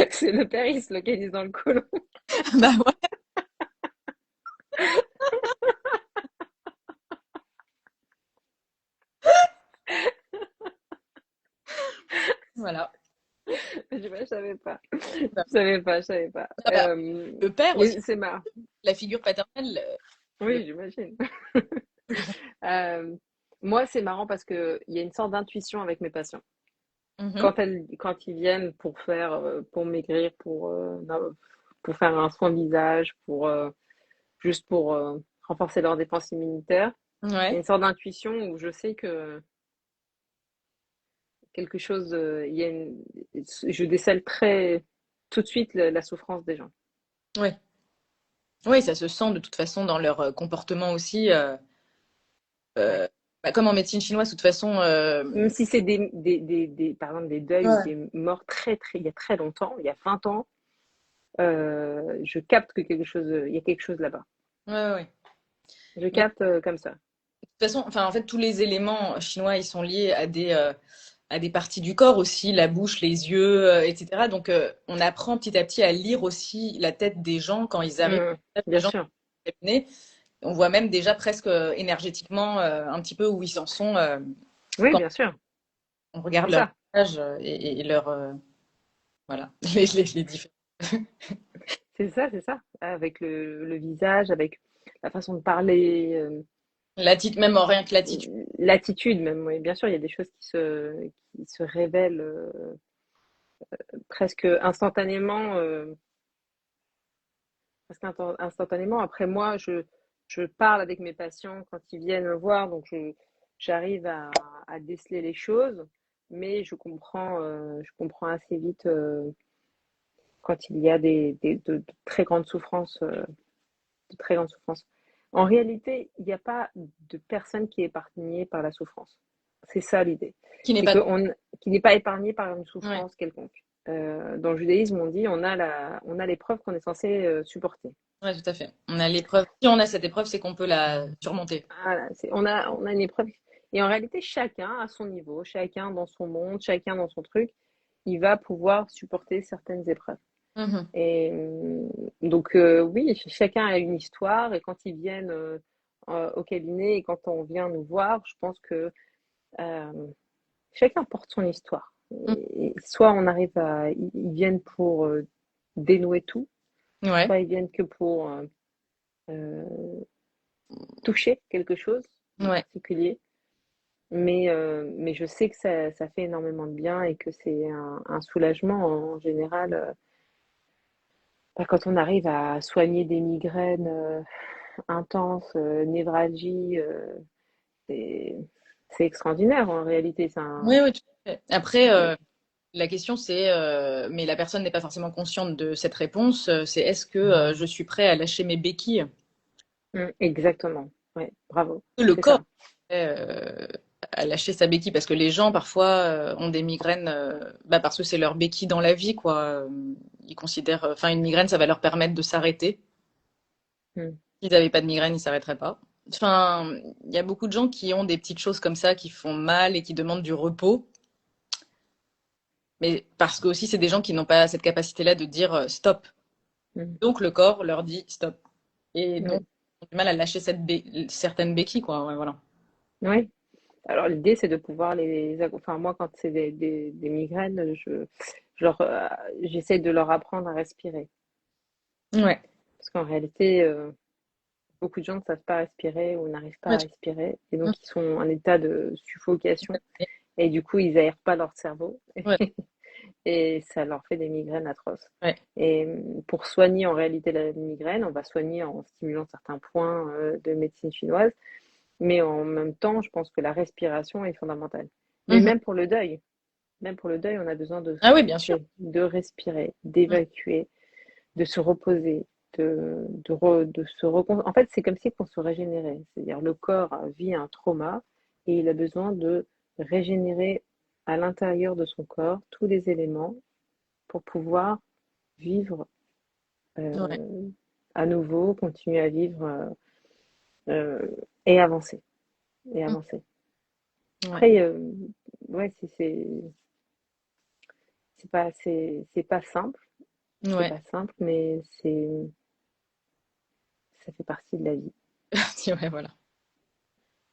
C'est le père, il se localise dans le côlon. Bah ouais, voilà. Je savais pas. Bah, Je savais pas, je savais pas. ah bah, le père aussi, Mais c'est marrant. la figure paternelle. Le... Oui, j'imagine. Euh, moi, c'est marrant parce que il y a une sorte d'intuition avec mes patients. Mhm. Quand ils viennent pour maigrir, pour faire un soin visage, juste pour renforcer leur défense immunitaire, il y a Ouais. une sorte d'intuition où je sais que quelque chose, je décèle très tout de suite la souffrance des gens. Ouais. Oui, ça se sent de toute façon dans leur comportement aussi. Ouais. Bah, comme en médecine chinoise, de toute façon. Même si c'est par exemple, des deuils ou Ouais. des morts il y a très longtemps, il y a 20 ans, je capte que il y a quelque chose là-bas. Ouais, ouais, ouais. Je Mais capte comme ça. de toute façon, enfin, en fait, tous les éléments chinois, ils sont liés à des parties du corps aussi, la bouche, les yeux, etc. Donc, on apprend petit à petit à lire aussi la tête des gens quand ils arrivent. Mm, Les bien gens sûr. qui sont nés, on voit même déjà presque énergétiquement un petit peu où ils en sont Oui, quand bien sûr. on regarde C'est leur ça. visage et leur voilà les différents. C'est ça. Avec le visage, avec la façon de parler, L'attitude, même en rien que l'attitude. l'attitude même. Oui, bien sûr, il y a des choses qui se révèlent presque instantanément. Instantanément. Après, moi, je parle avec mes patients quand ils viennent me voir, donc j'arrive à déceler les choses, mais je comprends assez vite quand il y a de très grandes souffrances, de très grandes souffrances. En réalité, il n'y a pas de personne qui est épargnée par la souffrance. C'est ça l'idée. Qui n'est C'est pas. qui n'est pas épargné par une Ouais, souffrance quelconque. Dans le judaïsme, on dit on a l'épreuve qu'on est censé supporter. ouais, tout à fait. On a l'épreuve. Si on a cette épreuve, c'est qu'on peut la surmonter. Voilà, on a une épreuve. Et en réalité, chacun à son niveau, chacun dans son monde, chacun dans son truc, il va pouvoir supporter certaines épreuves. Mhm. Et donc, oui, chacun a une histoire. Et quand ils viennent au cabinet et quand on vient nous voir, je pense que euh, chacun porte son histoire. Et soit ils viennent pour dénouer tout, Ouais, soit ils viennent que pour euh, toucher quelque chose de ouais. particulier. Mais je sais que ça fait énormément de bien et que c'est un soulagement en général. Quand on arrive à soigner des migraines intenses, névralgie, c'est c'est extraordinaire en réalité. Oui, oui, tout à fait. Après, la question c'est, mais la personne n'est pas forcément consciente de cette réponse, c'est est-ce que je suis prêt à lâcher mes béquilles? Exactement. Ouais, bravo. Le C'est corps ça. à lâcher sa béquille parce que les gens parfois ont des migraines bah, parce que c'est leur béquille dans la vie quoi. Ils considèrent, enfin une migraine ça va leur permettre de s'arrêter. Mm. S'ils n'avaient pas de migraine ils s'arrêteraient pas. Enfin il y a beaucoup de gens qui ont des petites choses comme ça qui font mal et qui demandent du repos, mais parce que aussi c'est des gens qui n'ont pas cette capacité-là de dire stop. Mm. Donc le corps leur dit stop et donc Oui. ils ont du mal à lâcher certaines béquilles quoi. Ouais, voilà. Oui. Alors l'idée c'est de pouvoir enfin moi quand c'est des migraines, genre j'essaie de leur apprendre à respirer Ouais. parce qu'en réalité beaucoup de gens ne savent pas respirer ou n'arrivent pas Ouais, à respirer et donc ils sont en état de suffocation et du coup ils aèrent pas leur cerveau ouais, et ça leur fait des migraines atroces. ouais. Et pour soigner en réalité la migraine, on va soigner en stimulant certains points de médecine chinoise, mais en même temps, je pense que la respiration est fondamentale. Mais Mhm. même pour le deuil, on a besoin de Ah oui, bien sûr. souffler, de respirer, Mm. d'évacuer, de se reposer, de se recon... En fait, c'est comme si on se régénérait. C'est-à-dire le corps vit un trauma et il a besoin de régénérer à l'intérieur de son corps tous les éléments pour pouvoir vivre Ouais. à nouveau, continuer à vivre et avancer. Et Mm. avancer. Ouais. Après, ouais, c'est pas simple, c'est Ouais. pas simple, mais ça fait partie de la vie. Ouais, voilà.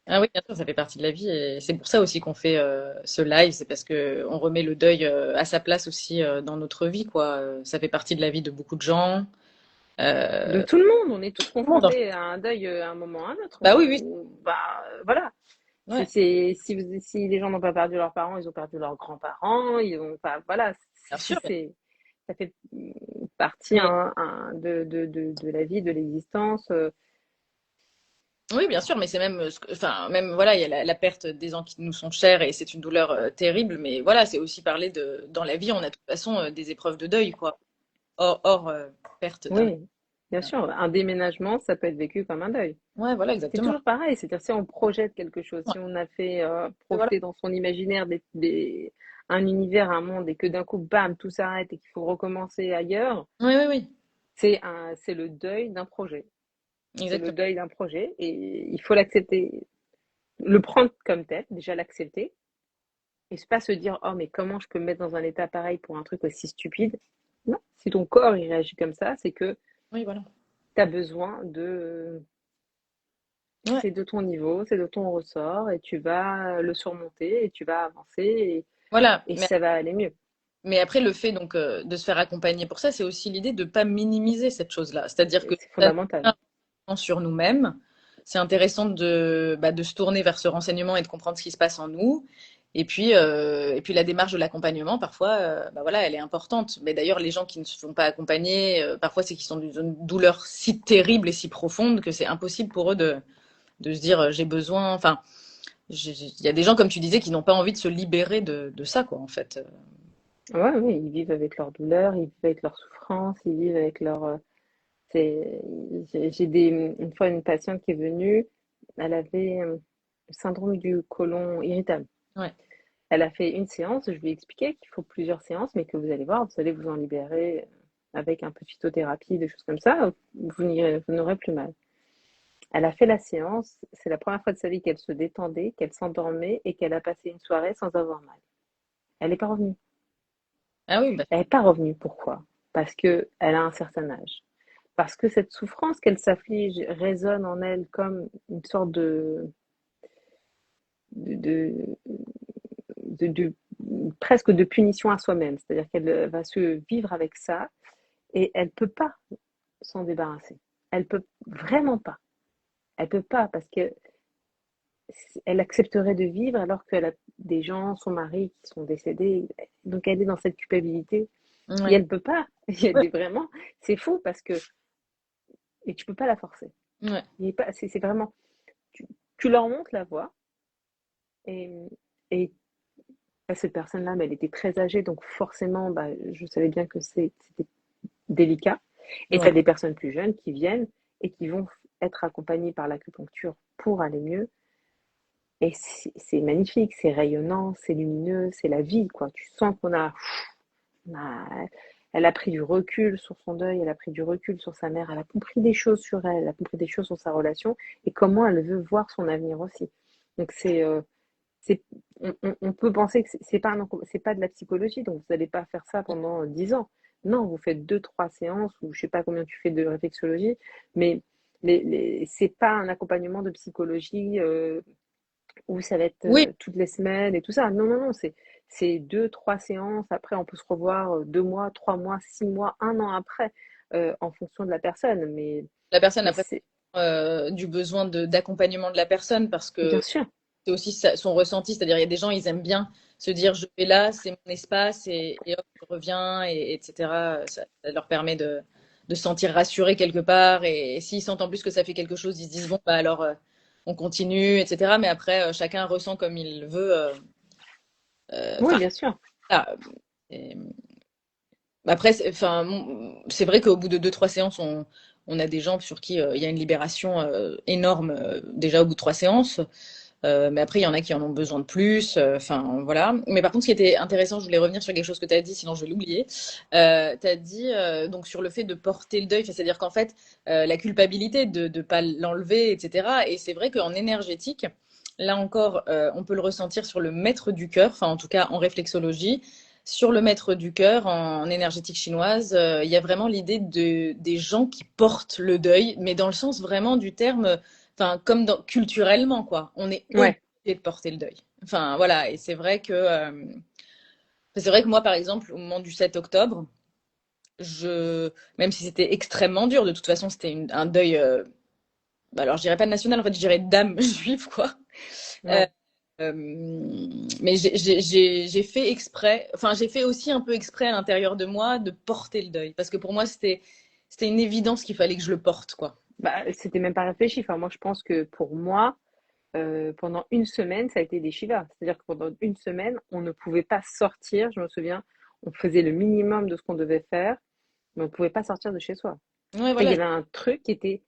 Ah oui, bien sûr, ça fait partie de la vie et c'est pour ça aussi qu'on fait ce live, c'est parce que on remet le deuil à sa place aussi dans notre vie, quoi. Ça fait partie de la vie de beaucoup de gens. De Euh, tout le monde, on est tous tout le monde, en fait. confrontés à un deuil à un moment ou à un autre. Bah oui, oui, Voilà. ouais, Si les gens n'ont pas perdu leurs parents, ils ont perdu leurs grands-parents, ils ont, enfin, voilà, bien sûr. ça fait partie Mais de la vie, de l'existence. oui, bien sûr, mais c'est même, enfin, même voilà, il y a la perte des gens qui nous sont chers et c'est une douleur terrible. Mais voilà, c'est aussi parler de, dans la vie, on a de toute façon des épreuves de deuil, quoi. Hors perte d'un. Oui, bien sûr, un déménagement, ça peut être vécu comme un deuil. Ouais, voilà, C'est exactement. toujours pareil, c'est-à-dire si on projette quelque chose, Ouais, si on a fait voilà. projeter dans son imaginaire un univers, un monde, et que d'un coup, bam, tout s'arrête et qu'il faut recommencer ailleurs, Oui, oui, oui, c'est le deuil d'un projet. C'est le exactement. deuil d'un projet et il faut l'accepter, le prendre comme tel, déjà l'accepter, et pas se dire, oh, mais comment je peux me mettre dans un état pareil pour un truc aussi stupide? Non, si ton corps il réagit comme ça, c'est que Oui, voilà. tu as besoin de Ouais, c'est de ton niveau, c'est de ton ressort et tu vas le surmonter et tu vas avancer voilà. et ça va aller mieux. Mais après, le fait donc de se faire accompagner pour ça, c'est aussi l'idée de ne pas minimiser cette chose-là. C'est-à-dire que C'est ça nous fondamental. met un sur nous-mêmes. C'est intéressant de, bah, de se tourner vers ce renseignement et de comprendre ce qui se passe en nous. Et puis la démarche de l'accompagnement, parfois, bah voilà, elle est importante. Mais d'ailleurs, les gens qui ne se font pas accompagner, parfois, c'est qu'ils sont dans une douleur si terrible et si profonde que c'est impossible pour eux de se dire j'ai besoin. Enfin, il y a des gens, comme tu disais, qui n'ont pas envie de se libérer de ça, quoi, en fait. Ouais, oui, ils vivent avec leur douleur, ils vivent avec leur souffrance, ils vivent avec leur. C'est, une fois une patiente qui est venue, elle avait le syndrome du côlon irritable. Ouais, Elle a fait une séance, je lui ai expliqué qu'il faut plusieurs séances, mais que vous allez voir, vous allez vous en libérer avec un peu de phytothérapie, des choses comme ça, vous n'aurez plus mal. Elle a fait la séance, c'est la première fois de sa vie qu'elle se détendait, qu'elle s'endormait et qu'elle a passé une soirée sans avoir mal. Elle n'est pas revenue. ah oui, bah, Elle n'est pas revenue. Pourquoi? Parce qu'elle a un certain âge. Parce que cette souffrance qu'elle s'afflige résonne en elle comme une sorte de, de, de- presque de punition à soi-même. C'est-à-dire qu'elle va se vivre avec ça et elle ne peut pas s'en débarrasser. Elle peut vraiment pas. Elle peut pas parce que elle accepterait de vivre alors qu'elle a des gens, son mari qui sont décédés. Donc elle est dans cette culpabilité et Ouais. elle peut pas. Il y a vraiment, c'est fou parce que et tu peux pas la forcer. Ouais. Il est pas, c'est vraiment, tu, tu leur montres la voie et, et bah, cette personne-là, mais elle était très âgée, donc forcément, bah, je savais bien que c'était délicat. Et tu Ouais. as des personnes plus jeunes qui viennent et qui vont être accompagnées par l'acupuncture pour aller mieux. Et c'est magnifique, c'est rayonnant, c'est lumineux, c'est la vie, quoi. Tu sens on a- elle a pris du recul sur son deuil, elle a pris du recul sur sa mère, elle a compris des choses sur elle, elle a compris des choses sur sa relation et comment elle veut voir son avenir aussi. Donc c'est, on peut penser que c'est pas de la psychologie, donc vous n'allez pas faire ça pendant 10 ans. Non, vous faites deux, trois séances, ou je sais pas combien tu fais de réflexologie, mais c'est pas un accompagnement de psychologie où ça va être Oui, toutes les semaines et tout ça. Non, non, non, c'est deux, trois séances. Après, on peut se revoir 2 mois, 3 mois, 6 mois, un an après, en fonction de la personne. la personne Mais a pas c'est du besoin d'accompagnement de la personne parce bien que sûr, c'est aussi son ressenti. C'est-à-dire, il y a des gens, ils aiment bien se dire, je vais là, c'est mon espace et hop, je reviens, etc. Ça leur permet de se sentir rassurés quelque part. Et s'ils sentent en plus que ça fait quelque chose, ils se disent, bon, bah alors, on continue, etc. Mais après, chacun ressent comme il veut. oui, Enfin, bien sûr. voilà. Et après, enfin, c'est vrai qu'au bout de deux, trois séances, on a des gens sur qui il y a une libération énorme déjà au bout de trois séances. Mais après, il y en a qui en ont besoin de plus. Enfin, voilà. Mais par contre, ce qui était intéressant, je voulais revenir sur quelque chose que tu as dit, sinon je vais l'oublier. Tu as dit donc sur le fait de porter le deuil, c'est-à-dire qu'en fait, la culpabilité de ne pas l'enlever, etc. Et c'est vrai qu'en énergétique, là encore, on peut le ressentir sur le maître du cœur, enfin en tout cas en réflexologie. Sur le maître du cœur, en énergétique chinoise, il y a vraiment l'idée des gens qui portent le deuil, mais dans le sens vraiment du terme, enfin, comme culturellement, quoi. On est obligé Ouais. de porter le deuil. Enfin, voilà. Et c'est vrai que moi, par exemple, au moment du 7 octobre, même si c'était extrêmement dur, de toute façon, c'était un deuil, alors je dirais pas national, en fait, je dirais d'âme juive, quoi. Euh, Ouais. euh, mais j'ai fait exprès, enfin, j'ai fait aussi un peu exprès à l'intérieur de moi de porter le deuil. Parce que pour moi, c'était une évidence qu'il fallait que je le porte, quoi. Bah, c'était même pas réfléchi. Enfin, moi, je pense que pour moi, pendant une semaine, ça a été des Shivas. C'est-à-dire que pendant une semaine, on ne pouvait pas sortir. Je me souviens, on faisait le minimum de ce qu'on devait faire, mais on ne pouvait pas sortir de chez soi. Ouais, Enfin, il y voilà. avait un truc qui était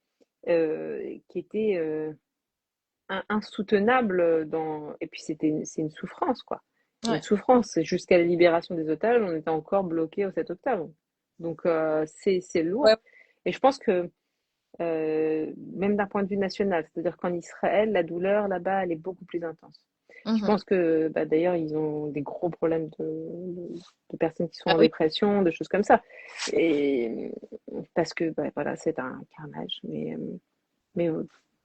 insoutenable et puis c'est une souffrance, quoi. Une Ouais. souffrance. Jusqu'à la libération des otages, on était encore bloqué au 7 octobre. Donc, c'est Ouais. lourd. Et je pense que même d'un point de vue national. C'est-à-dire qu'en Israël, la douleur là-bas, elle est beaucoup plus intense. Je Mhm. pense que bah, d'ailleurs, ils ont des gros problèmes de personnes qui sont Ah en oui. dépression, de choses comme ça. Et parce que bah, voilà, c'est un carnage. Mais, Mais,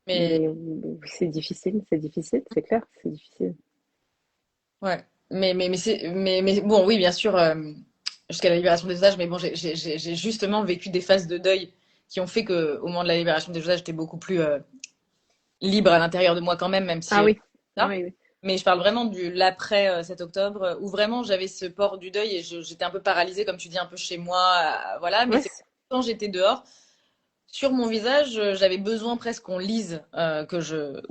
mais c'est difficile, c'est clair, c'est difficile. ouais. Mais bon, oui, bien sûr, jusqu'à la libération des otages, mais bon, j'ai justement vécu des phases de deuil qui ont fait que, au moment de la libération des otages, j'étais beaucoup plus libre à l'intérieur de moi quand même, même Ah si oui, ça. oui, oui. Mais je parle vraiment du l'après 7 octobre, où vraiment j'avais ce port du deuil et j'étais un peu paralysée, comme tu dis, un peu chez moi, voilà. Mais Ouais, c'est quand j'étais dehors, sur mon visage, j'avais besoin presque qu'on lise que je,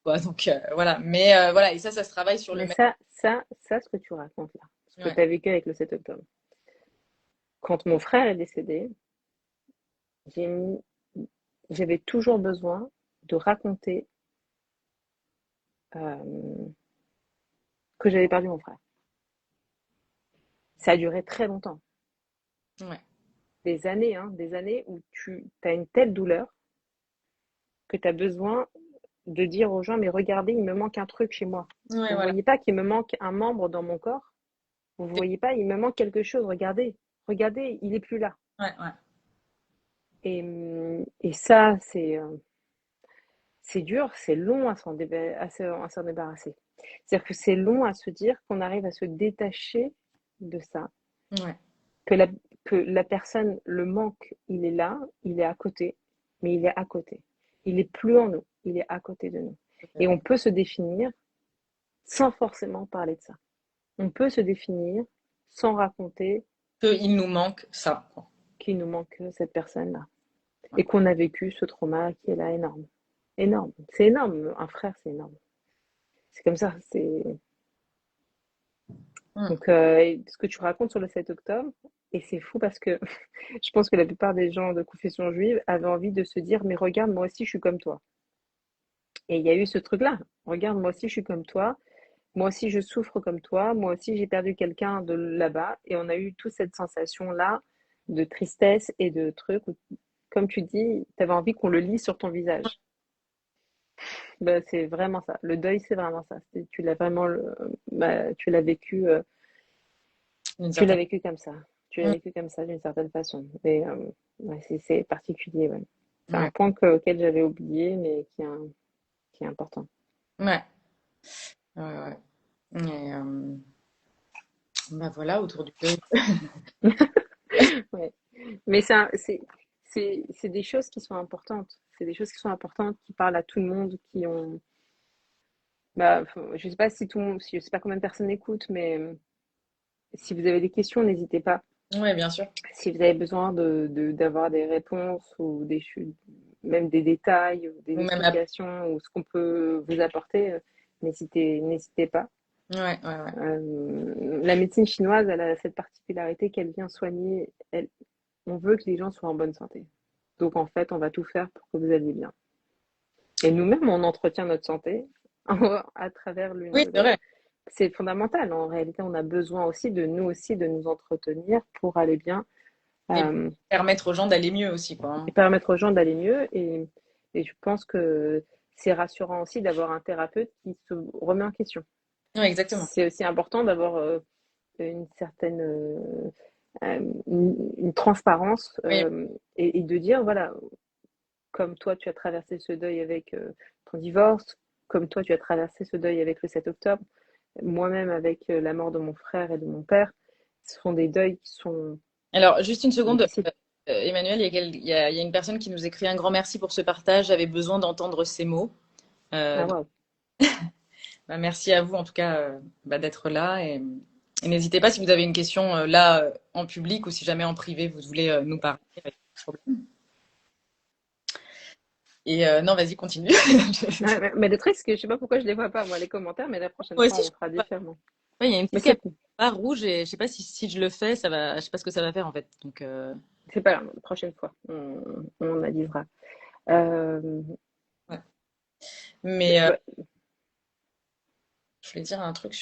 quoi. Donc voilà. Mais voilà, et ça se travaille sur le mais même. ce que tu racontes là, ce que Ouais. tu as vécu avec le 7 octobre. Quand mon frère est décédé, j'ai mis j'avais toujours besoin de raconter euh, que j'avais perdu mon frère. Ça a duré très longtemps, Ouais. des années où tu as une telle douleur que tu as besoin de dire aux gens, mais regardez, il me manque un truc chez moi. Ouais, Vous ne voilà. voyez pas qu'il me manque un membre dans mon corps? Vous ne voyez pas, il me manque quelque chose. Regardez, regardez, il est plus là. Ouais, ouais. Et ça, c'est dur, c'est long à s'en débarrasser. C'est-à-dire que c'est long à se dire qu'on arrive à se détacher de ça, Ouais. que la, que la personne, le manque, il est là, il est à côté, mais il est à côté. Il est plus en nous, il est à côté de nous. Et on peut se définir sans forcément parler de ça. On peut se définir sans raconter Qu'il nous manque ça, quoi. qu'il nous manque cette personne-là. Ouais. Et qu'on a vécu ce trauma qui est là énorme. Énorme. C'est énorme. Un frère, c'est énorme. C'est comme ça. Mm. Donc, ce que tu racontes sur le 7 octobre, et c'est fou parce que je pense que la plupart des gens de confession juive avaient envie de se dire, mais regarde, moi aussi, je suis comme toi. Et il y a eu ce truc-là. Regarde, moi aussi, je suis comme toi. Moi aussi, je souffre comme toi. Moi aussi, j'ai perdu quelqu'un de là-bas. Et on a eu toute cette sensation-là de tristesse et de trucs où, comme tu dis, tu avais envie qu'on le lise sur ton visage. Ben, c'est vraiment ça. Le deuil, c'est vraiment ça. Tu l'as vraiment, tu l'as vécu, D'une tu l'as certaine. vécu comme ça. Tu l'as Mm. vécu comme ça d'une certaine façon. Et ouais, c'est particulier, ouais. C'est un Ouais. point auquel j'avais oublié, mais qui est important. Ouais. Ouais, ouais. Et, bah voilà, autour du deuil. Ouais. Mais c'est des choses qui sont importantes. C'est des choses qui sont importantes, qui parlent à tout le monde, qui ont. Bah, je sais pas si tout le monde, je sais pas combien de personnes écoutent, mais si vous avez des questions, n'hésitez pas. Ouais, bien sûr. Si vous avez besoin d'avoir des réponses ou même des détails ou des Ou même explications ou ce qu'on peut vous apporter, n'hésitez pas. ouais, ouais, ouais. La médecine chinoise, elle a cette particularité qu'elle vient soigner. On veut que les gens soient en bonne santé. Donc en fait, on va tout faire pour que vous alliez bien. Et nous-mêmes, on entretient notre santé à travers Oui, c'est vrai. c'est fondamental. En réalité, on a besoin aussi de nous entretenir pour aller bien. Et Euh, permettre aux gens d'aller mieux aussi, quoi, et hein. permettre aux gens d'aller mieux. Et je pense que c'est rassurant aussi d'avoir un thérapeute qui se remet en question. Ouais, exactement. C'est aussi important d'avoir une certaine une transparence Oui, et de dire, voilà, comme toi, tu as traversé ce deuil avec ton divorce, comme toi, tu as traversé ce deuil avec le 7 octobre, moi-même avec la mort de mon frère et de mon père, ce sont des deuils qui sont alors, juste une seconde, difficiles. Emmanuel, il y a une personne qui nous écrit un grand merci pour ce partage. J'avais besoin d'entendre ces mots. Ah, Donc, waouh. bah, merci à vous, en tout cas, bah, d'être là. Et n'hésitez pas si vous avez une question là en public ou si jamais en privé vous voulez nous parler. Pas de problème. Et non, vas-y, continue. Ouais, mais le truc, c'est que je sais pas pourquoi je les vois pas, moi, les commentaires, mais la prochaine Moi fois, aussi, on fera différemment. ouais, il y a une Mais petite caméra rouge et je sais pas si je le fais, ça va, je sais pas ce que ça va faire en fait. Donc, c'est pas grave, la prochaine fois, on analysera. Euh, ouais. Mais ouais. je voulais dire un truc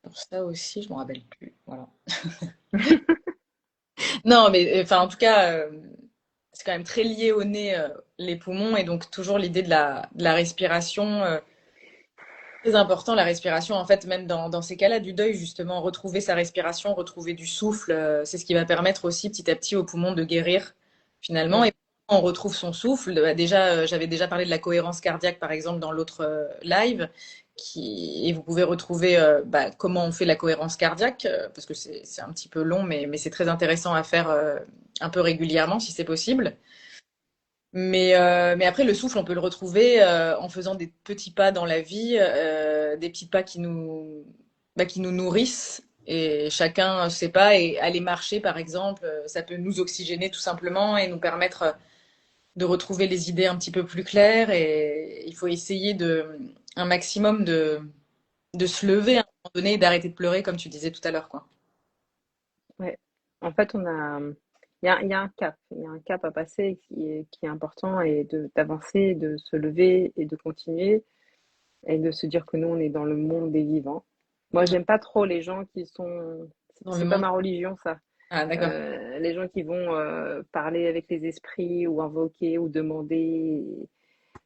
pour ça aussi, je m'en rappelle plus. Voilà. Non, mais enfin, en tout cas, c'est quand même très lié au nez, les poumons, et donc toujours l'idée de la respiration. Très important, la respiration, en fait, même dans ces cas-là du deuil, justement, retrouver sa respiration, retrouver du souffle, c'est ce qui va permettre aussi petit à petit aux poumons de guérir, finalement. Ouais. Et quand on retrouve son souffle, bah, déjà, j'avais déjà parlé de la cohérence cardiaque, par exemple, dans l'autre live, et vous pouvez retrouver bah, comment on fait la cohérence cardiaque, parce que c'est un petit peu long, mais c'est très intéressant à faire un peu régulièrement, si c'est possible. Mais après, le souffle, on peut le retrouver en faisant des petits pas dans la vie, des petits pas qui nous nourrissent. Et chacun sait pas, et aller marcher, par exemple, ça peut nous oxygéner tout simplement et nous permettre de retrouver les idées un petit peu plus claires. Et il faut essayer un maximum de se lever à un moment donné et d'arrêter de pleurer, comme tu disais tout à l'heure, quoi. Ouais. En fait, il y a un cap. Il y a un cap à passer qui est important et d'avancer, de se lever et de continuer et de se dire que nous, on est dans le monde des vivants. Moi, Ouais. j'aime pas trop les gens qui sont. Dans le C'est pas monde. ma religion, ça. Ah, d'accord. Les gens qui vont parler avec les esprits ou invoquer ou demander.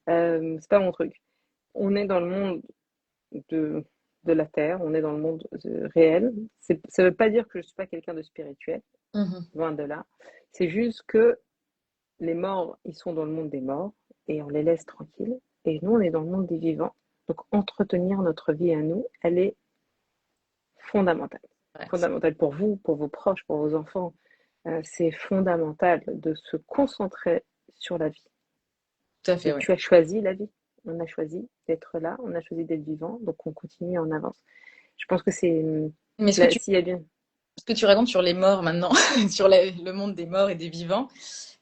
C'est pas mon truc. On est dans le monde de, de la terre, on est dans le monde réel. Ça veut pas dire que je suis pas quelqu'un de spirituel. Mhm. Loin de là. C'est juste que les morts, ils sont dans le monde des morts et on les laisse tranquilles. Et nous, on est dans le monde des vivants. Donc, entretenir notre vie à nous, elle est fondamentale. Ouais, Fondamentale pour vous, pour vos proches, pour vos enfants. C'est fondamental de se concentrer sur la vie. tout à fait, Et oui. tu as choisi la vie. on a choisi d'être là, on a choisi d'être vivant, donc on continue, on avance. Je pense que c'est Mais là, s'il y a bien. ce que tu racontes sur les morts maintenant, sur le monde des morts et des vivants,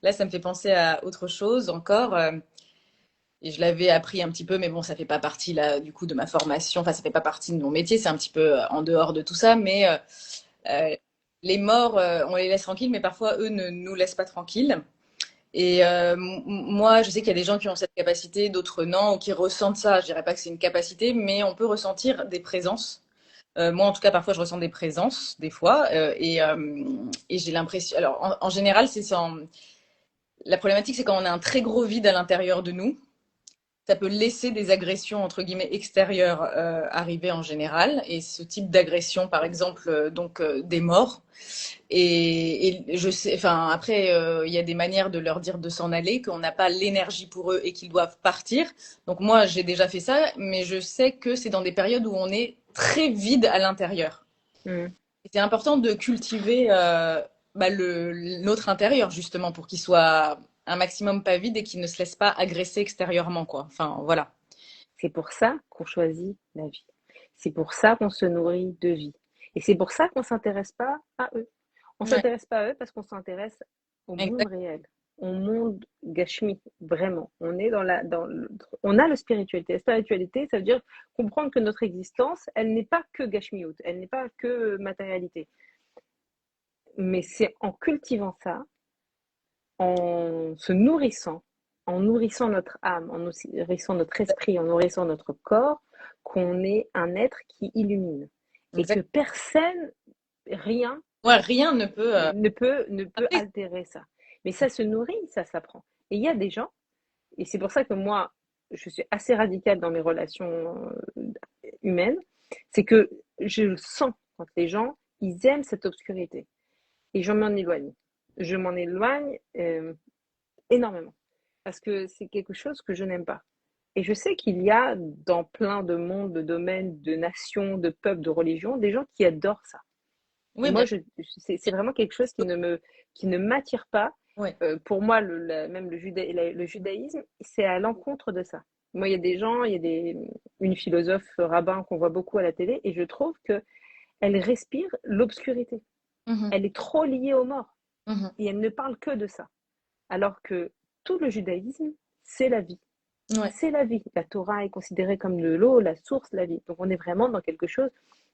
là, ça me fait penser à autre chose encore. Et je l'avais appris un petit peu, mais bon, ça fait pas partie là, du coup, de ma formation. Enfin, ça fait pas partie de mon métier. C'est un petit peu en dehors de tout ça. Mais euh, les morts, on les laisse tranquilles, mais parfois eux ne nous laissent pas tranquilles. Et moi, je sais qu'il y a des gens qui ont cette capacité, d'autres non, ou qui ressentent ça. Je dirais pas que c'est une capacité, mais on peut ressentir des présences. Moi, en tout cas, parfois, je ressens des présences, des fois, et j'ai l'impression. Alors, en général, c'est sans. La problématique, c'est quand on a un très gros vide à l'intérieur de nous, ça peut laisser des agressions entre guillemets extérieures arriver en général. Et ce type d'agression, par exemple, des morts. Et je sais, enfin après, il y a des manières de leur dire de s'en aller, qu'on n'a pas l'énergie pour eux et qu'ils doivent partir. Donc moi, j'ai déjà fait ça, mais je sais que c'est dans des périodes où on est très vide à l'intérieur. Mm. Et c'est important de cultiver notre intérieur justement pour qu'il soit un maximum pas vide et qu'il ne se laisse pas agresser extérieurement, quoi. Enfin voilà. C'est pour ça qu'on choisit la vie. C'est pour ça qu'on se nourrit de vie. Et c'est pour ça qu'on ne s'intéresse pas à eux. On ne Ouais, s'intéresse pas à eux parce qu'on s'intéresse au monde exact, réel, au monde Gashmi, vraiment. On est on a la spiritualité. La spiritualité, ça veut dire comprendre que notre existence, elle n'est pas que Gashmiout, elle n'est pas que matérialité. Mais c'est en cultivant ça, en se nourrissant, en nourrissant notre âme, en nourrissant notre esprit, en nourrissant notre corps, qu'on est un être qui illumine. Et que exact. personne, rien Ouais, rien ne peut. ne peut Après, altérer ça. Mais ça se nourrit, ça s'apprend. Et il y a des gens, et c'est pour ça que moi, je suis assez radicale dans mes relations humaines, c'est que je le sens quand les gens, ils aiment cette obscurité. Et je m'en éloigne. Je m'en éloigne énormément. Parce que c'est quelque chose que je n'aime pas. Et je sais qu'il y a dans plein de mondes, de domaines, de nations, de peuples, de religions, des gens qui adorent ça. Et oui, moi, bien c'est vraiment quelque chose qui ne m'attire pas. sûr. Pour moi, même le judaïsme, c'est à l'encontre de ça. Moi, il y a des gens, une philosophe rabbin qu'on voit beaucoup à la télé, et je trouve que elle respire l'obscurité. Mhm, Elle est trop liée aux morts, mhm. et elle ne parle que de ça. Alors que tout le judaïsme, c'est la vie. Ouais. C'est la vie. La Torah est considérée comme de l'eau, la source, la vie. Donc on est vraiment dans quelque chose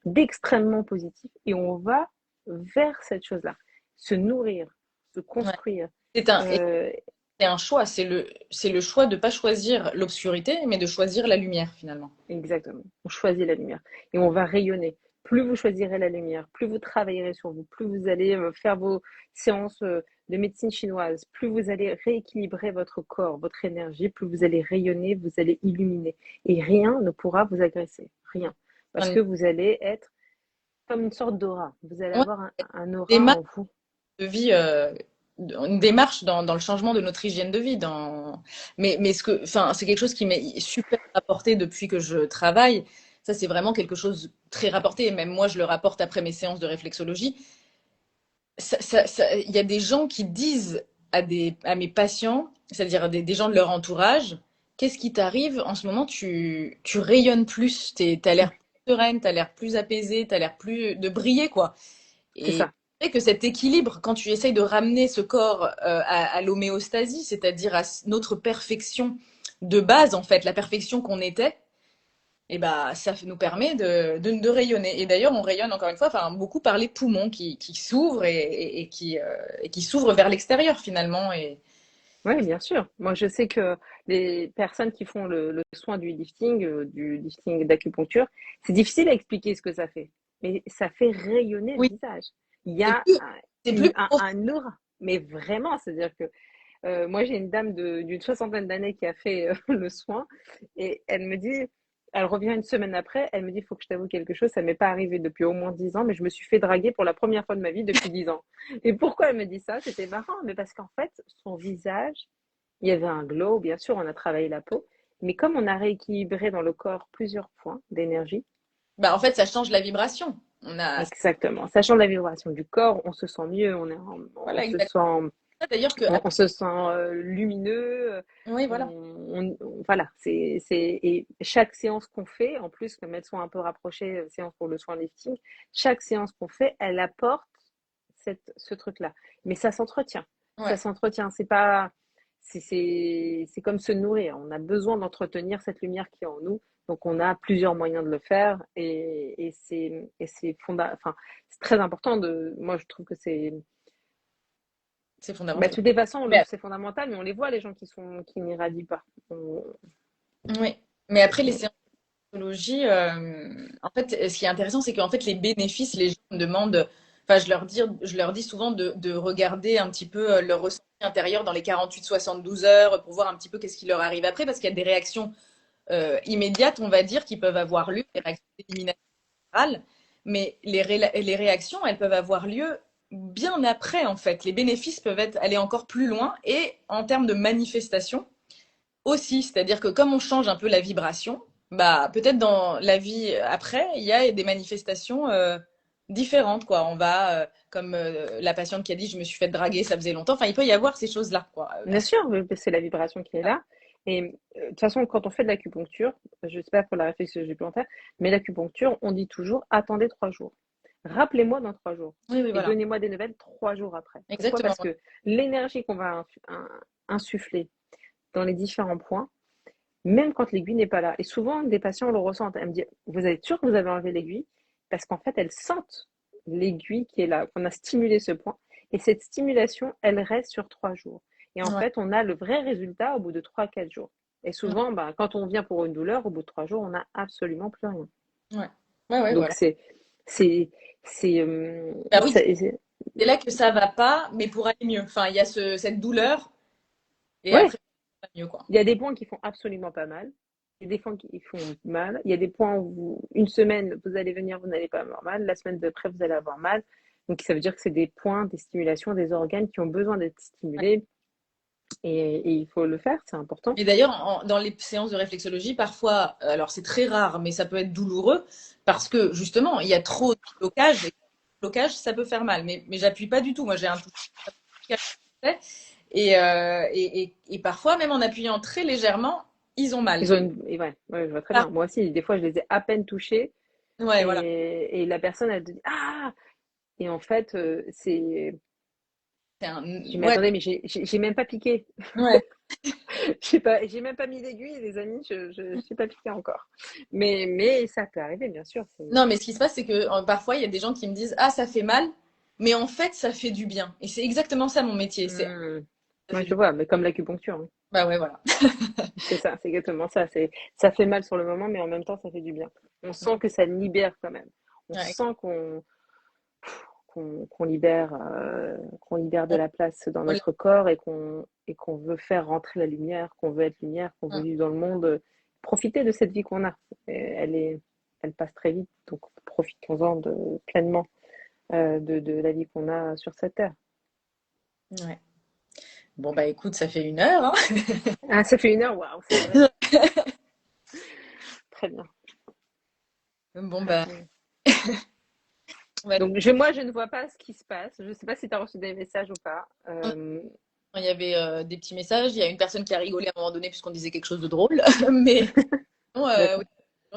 d'extrêmement positif et on va vers cette chose-là. Se nourrir, se Ouais. construire. Et Euh, c'est un choix. C'est le choix de pas choisir l'obscurité, mais de choisir la lumière finalement. Exactement. On choisit la lumière et on va rayonner. Plus vous choisirez la lumière, plus vous travaillerez sur vous, plus vous allez faire vos séances de médecine chinoise, plus vous allez rééquilibrer votre corps, votre énergie, plus vous allez rayonner, vous allez illuminer. Et rien ne pourra vous agresser. Rien. Parce Une que vous allez être comme une sorte d'aura. Vous allez ouais, avoir un aura démarche en vous. de vie, une démarche dans le changement de notre hygiène de vie. Mais enfin, c'est quelque chose qui m'est super rapporté depuis que je travaille. Ça, c'est vraiment quelque chose de très rapporté. Et même moi, je le rapporte après mes séances de réflexologie. Il y a des gens qui disent à mes patients, c'est-à-dire des gens de leur entourage, qu'est-ce qui t'arrive en ce moment, tu rayonnes plus, t'as l'air plus sereine, t'as l'air plus apaisée, t'as l'air plus de briller, quoi. C'est Et ça. c'est vrai que cet équilibre, quand tu essayes de ramener ce corps à l'homéostasie, c'est-à-dire à notre perfection de base, en fait, la perfection qu'on était, et bah, ça nous permet de rayonner. Et d'ailleurs, on rayonne encore une fois, enfin, beaucoup par les poumons qui s'ouvrent et qui s'ouvrent vers l'extérieur finalement. Et Oui, bien sûr. Moi, je sais que les personnes qui font le soin du lifting d'acupuncture, c'est difficile à expliquer ce que ça fait, mais ça fait rayonner le oui, visage. Il y c'est a plus, c'est plus profond. un aura, mais vraiment, c'est-à-dire que moi, j'ai une dame d'une soixantaine d'années qui a fait le soin et elle me dit, elle revient une semaine après, elle me dit, il faut que je t'avoue quelque chose, ça m'est pas arrivé depuis au moins 10 ans, mais je me suis fait draguer pour la première fois de ma vie depuis 10 ans. Et pourquoi elle me dit ça? C'était marrant, mais parce qu'en fait, son visage, il y avait un glow, bien sûr, on a travaillé la peau, mais comme on a rééquilibré dans le corps plusieurs points d'énergie, Bah, en fait, ça change la vibration. On a, exactement, sachant la vibration du corps, on se sent mieux, on voilà, se exactement. sent D'ailleurs que On se sent lumineux. oui, voilà. Voilà, et chaque séance qu'on fait, en plus, comme elles sont un peu rapprochées, séance pour le soin lifting, chaque séance qu'on fait, elle apporte ce truc-là. Mais ça s'entretient. Ça Ouais. s'entretient. C'est pas, c'est comme se nourrir. On a besoin d'entretenir cette lumière qui est en nous. Donc, on a plusieurs moyens de le faire enfin, c'est très important moi, je trouve que C'est bah, fondamental. de toutes les façons, Mais, c'est fondamental, mais on les voit, les gens qui n'irradient pas. oui. Mais après, les séances psychologie, en fait, ce qui est intéressant, c'est qu'en fait, les bénéfices, les gens me demandent, enfin, je leur dis souvent de regarder un petit peu leur ressenti intérieur dans les 48-72 heures pour voir un petit peu qu'est-ce qui leur arrive après, parce qu'il y a des réactions immédiates, on va dire, qui peuvent avoir lieu, des réactions d'élimination générale, mais les réactions, elles peuvent avoir lieu bien après, en fait. Les bénéfices peuvent aller encore plus loin et en termes de manifestation, aussi, c'est-à-dire que comme on change un peu la vibration, bah peut-être dans la vie après, il y a des manifestations différentes, quoi. On va, comme la patiente qui a dit, je me suis fait draguer, ça faisait longtemps. Enfin, il peut y avoir ces choses-là, quoi, bien Bien sûr. sûr, c'est la vibration qui est là. Et de toute façon, quand on fait de l'acupuncture, je ne sais pas pour la réflexologie plantaire, mais l'acupuncture, on dit toujours attendez 3 jours. Rappelez-moi dans 3 jours Oui, oui, et voilà. donnez-moi des nouvelles 3 jours après. Pourquoi? Exactement. Parce que l'énergie qu'on va insuffler dans les différents points, même quand l'aiguille n'est pas là, et souvent des patients le ressentent. Elle me dit, vous êtes sûr que vous avez enlevé l'aiguille? Parce qu'en fait, elles sentent l'aiguille qui est là, qu'on a stimulé ce point. Et cette stimulation, elle reste sur 3 jours. Et en Ouais. fait, on a le vrai résultat au bout de 3, 4 jours. Et souvent, bah, quand on vient pour une douleur, au bout de 3 jours, on n'a absolument plus rien. Ouais. Ouais, ouais, Donc voilà. c'est, Bah oui, c'est là que ça va pas, mais pour aller mieux. Enfin, il y a cette douleur et ouais, après, ça va mieux, quoi. il y a des points qui font absolument pas mal. Il y a des points qui font mal. Il y a des points où une semaine, vous allez venir, vous n'allez pas avoir mal. La semaine d'après, vous allez avoir mal. Donc, ça veut dire que c'est des points, des stimulations, des organes qui ont besoin d'être stimulés. Et il faut le faire, c'est important. Et d'ailleurs, dans les séances de réflexologie, parfois, alors c'est très rare, mais ça peut être douloureux parce que justement, il y a trop de blocage. Et le blocage, ça peut faire mal. Mais j'appuie pas du tout. Moi, j'ai un tout et parfois, même en appuyant très légèrement, ils ont mal. Et ouais, ouais, je vois très Ah, bien. Moi aussi, des fois, je les ai à peine touchés. ouais, voilà. Et la personne, elle te dit, ah! Et en fait, C'est un, je m'y ouais, attendais, mais j'ai même pas piqué. ouais. J'ai même pas mis d'aiguille, les amis, je suis pas piquée encore. Mais ça peut arriver, bien sûr. Non, mais ce qui se passe, c'est que parfois, il y a des gens qui me disent, ah, ça fait mal, mais en fait, ça fait du bien. Et c'est exactement ça mon métier. Ça Ouais, fait je du. vois, mais comme l'acupuncture, hein. Bah ouais, voilà. C'est ça, c'est exactement ça. Ça fait mal sur le moment, mais en même temps, ça fait du bien. On sent que ça libère quand même. On Ouais. sent qu'on libère de la place dans On- notre corps et qu'on veut faire rentrer la lumière, qu'on veut être lumière, qu'on veut on- vivre dans le monde, profiter de cette vie qu'on a. Elle passe très vite, donc profitons-en pleinement de la vie qu'on a sur cette terre. Ouais. Bon, bah écoute, ça fait 1 heure, hein. Ah, ça fait 1 heure, waouh, c'est vrai. Très bien. Bon, Très bah, bien. ouais. Donc, moi, je ne vois pas ce qui se passe. Je ne sais pas si tu as reçu des messages ou pas. Il y avait des petits messages. Il y a une personne qui a rigolé à un moment donné puisqu'on disait quelque chose de drôle. Mais non, oui, D'accord. des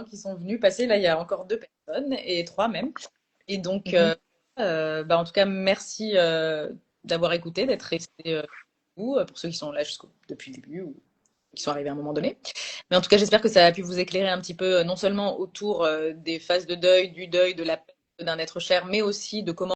gens qui sont venus passer. Là, il y a encore 2 personnes et 3 même. Et donc, Mhm. bah, en tout cas, merci d'avoir écouté, d'être resté vous, pour ceux qui sont là depuis le début ou qui sont arrivés à un moment donné. Mais en tout cas, j'espère que ça a pu vous éclairer un petit peu, non seulement autour des phases de deuil, du deuil, de la perte d'un être cher, mais aussi de comment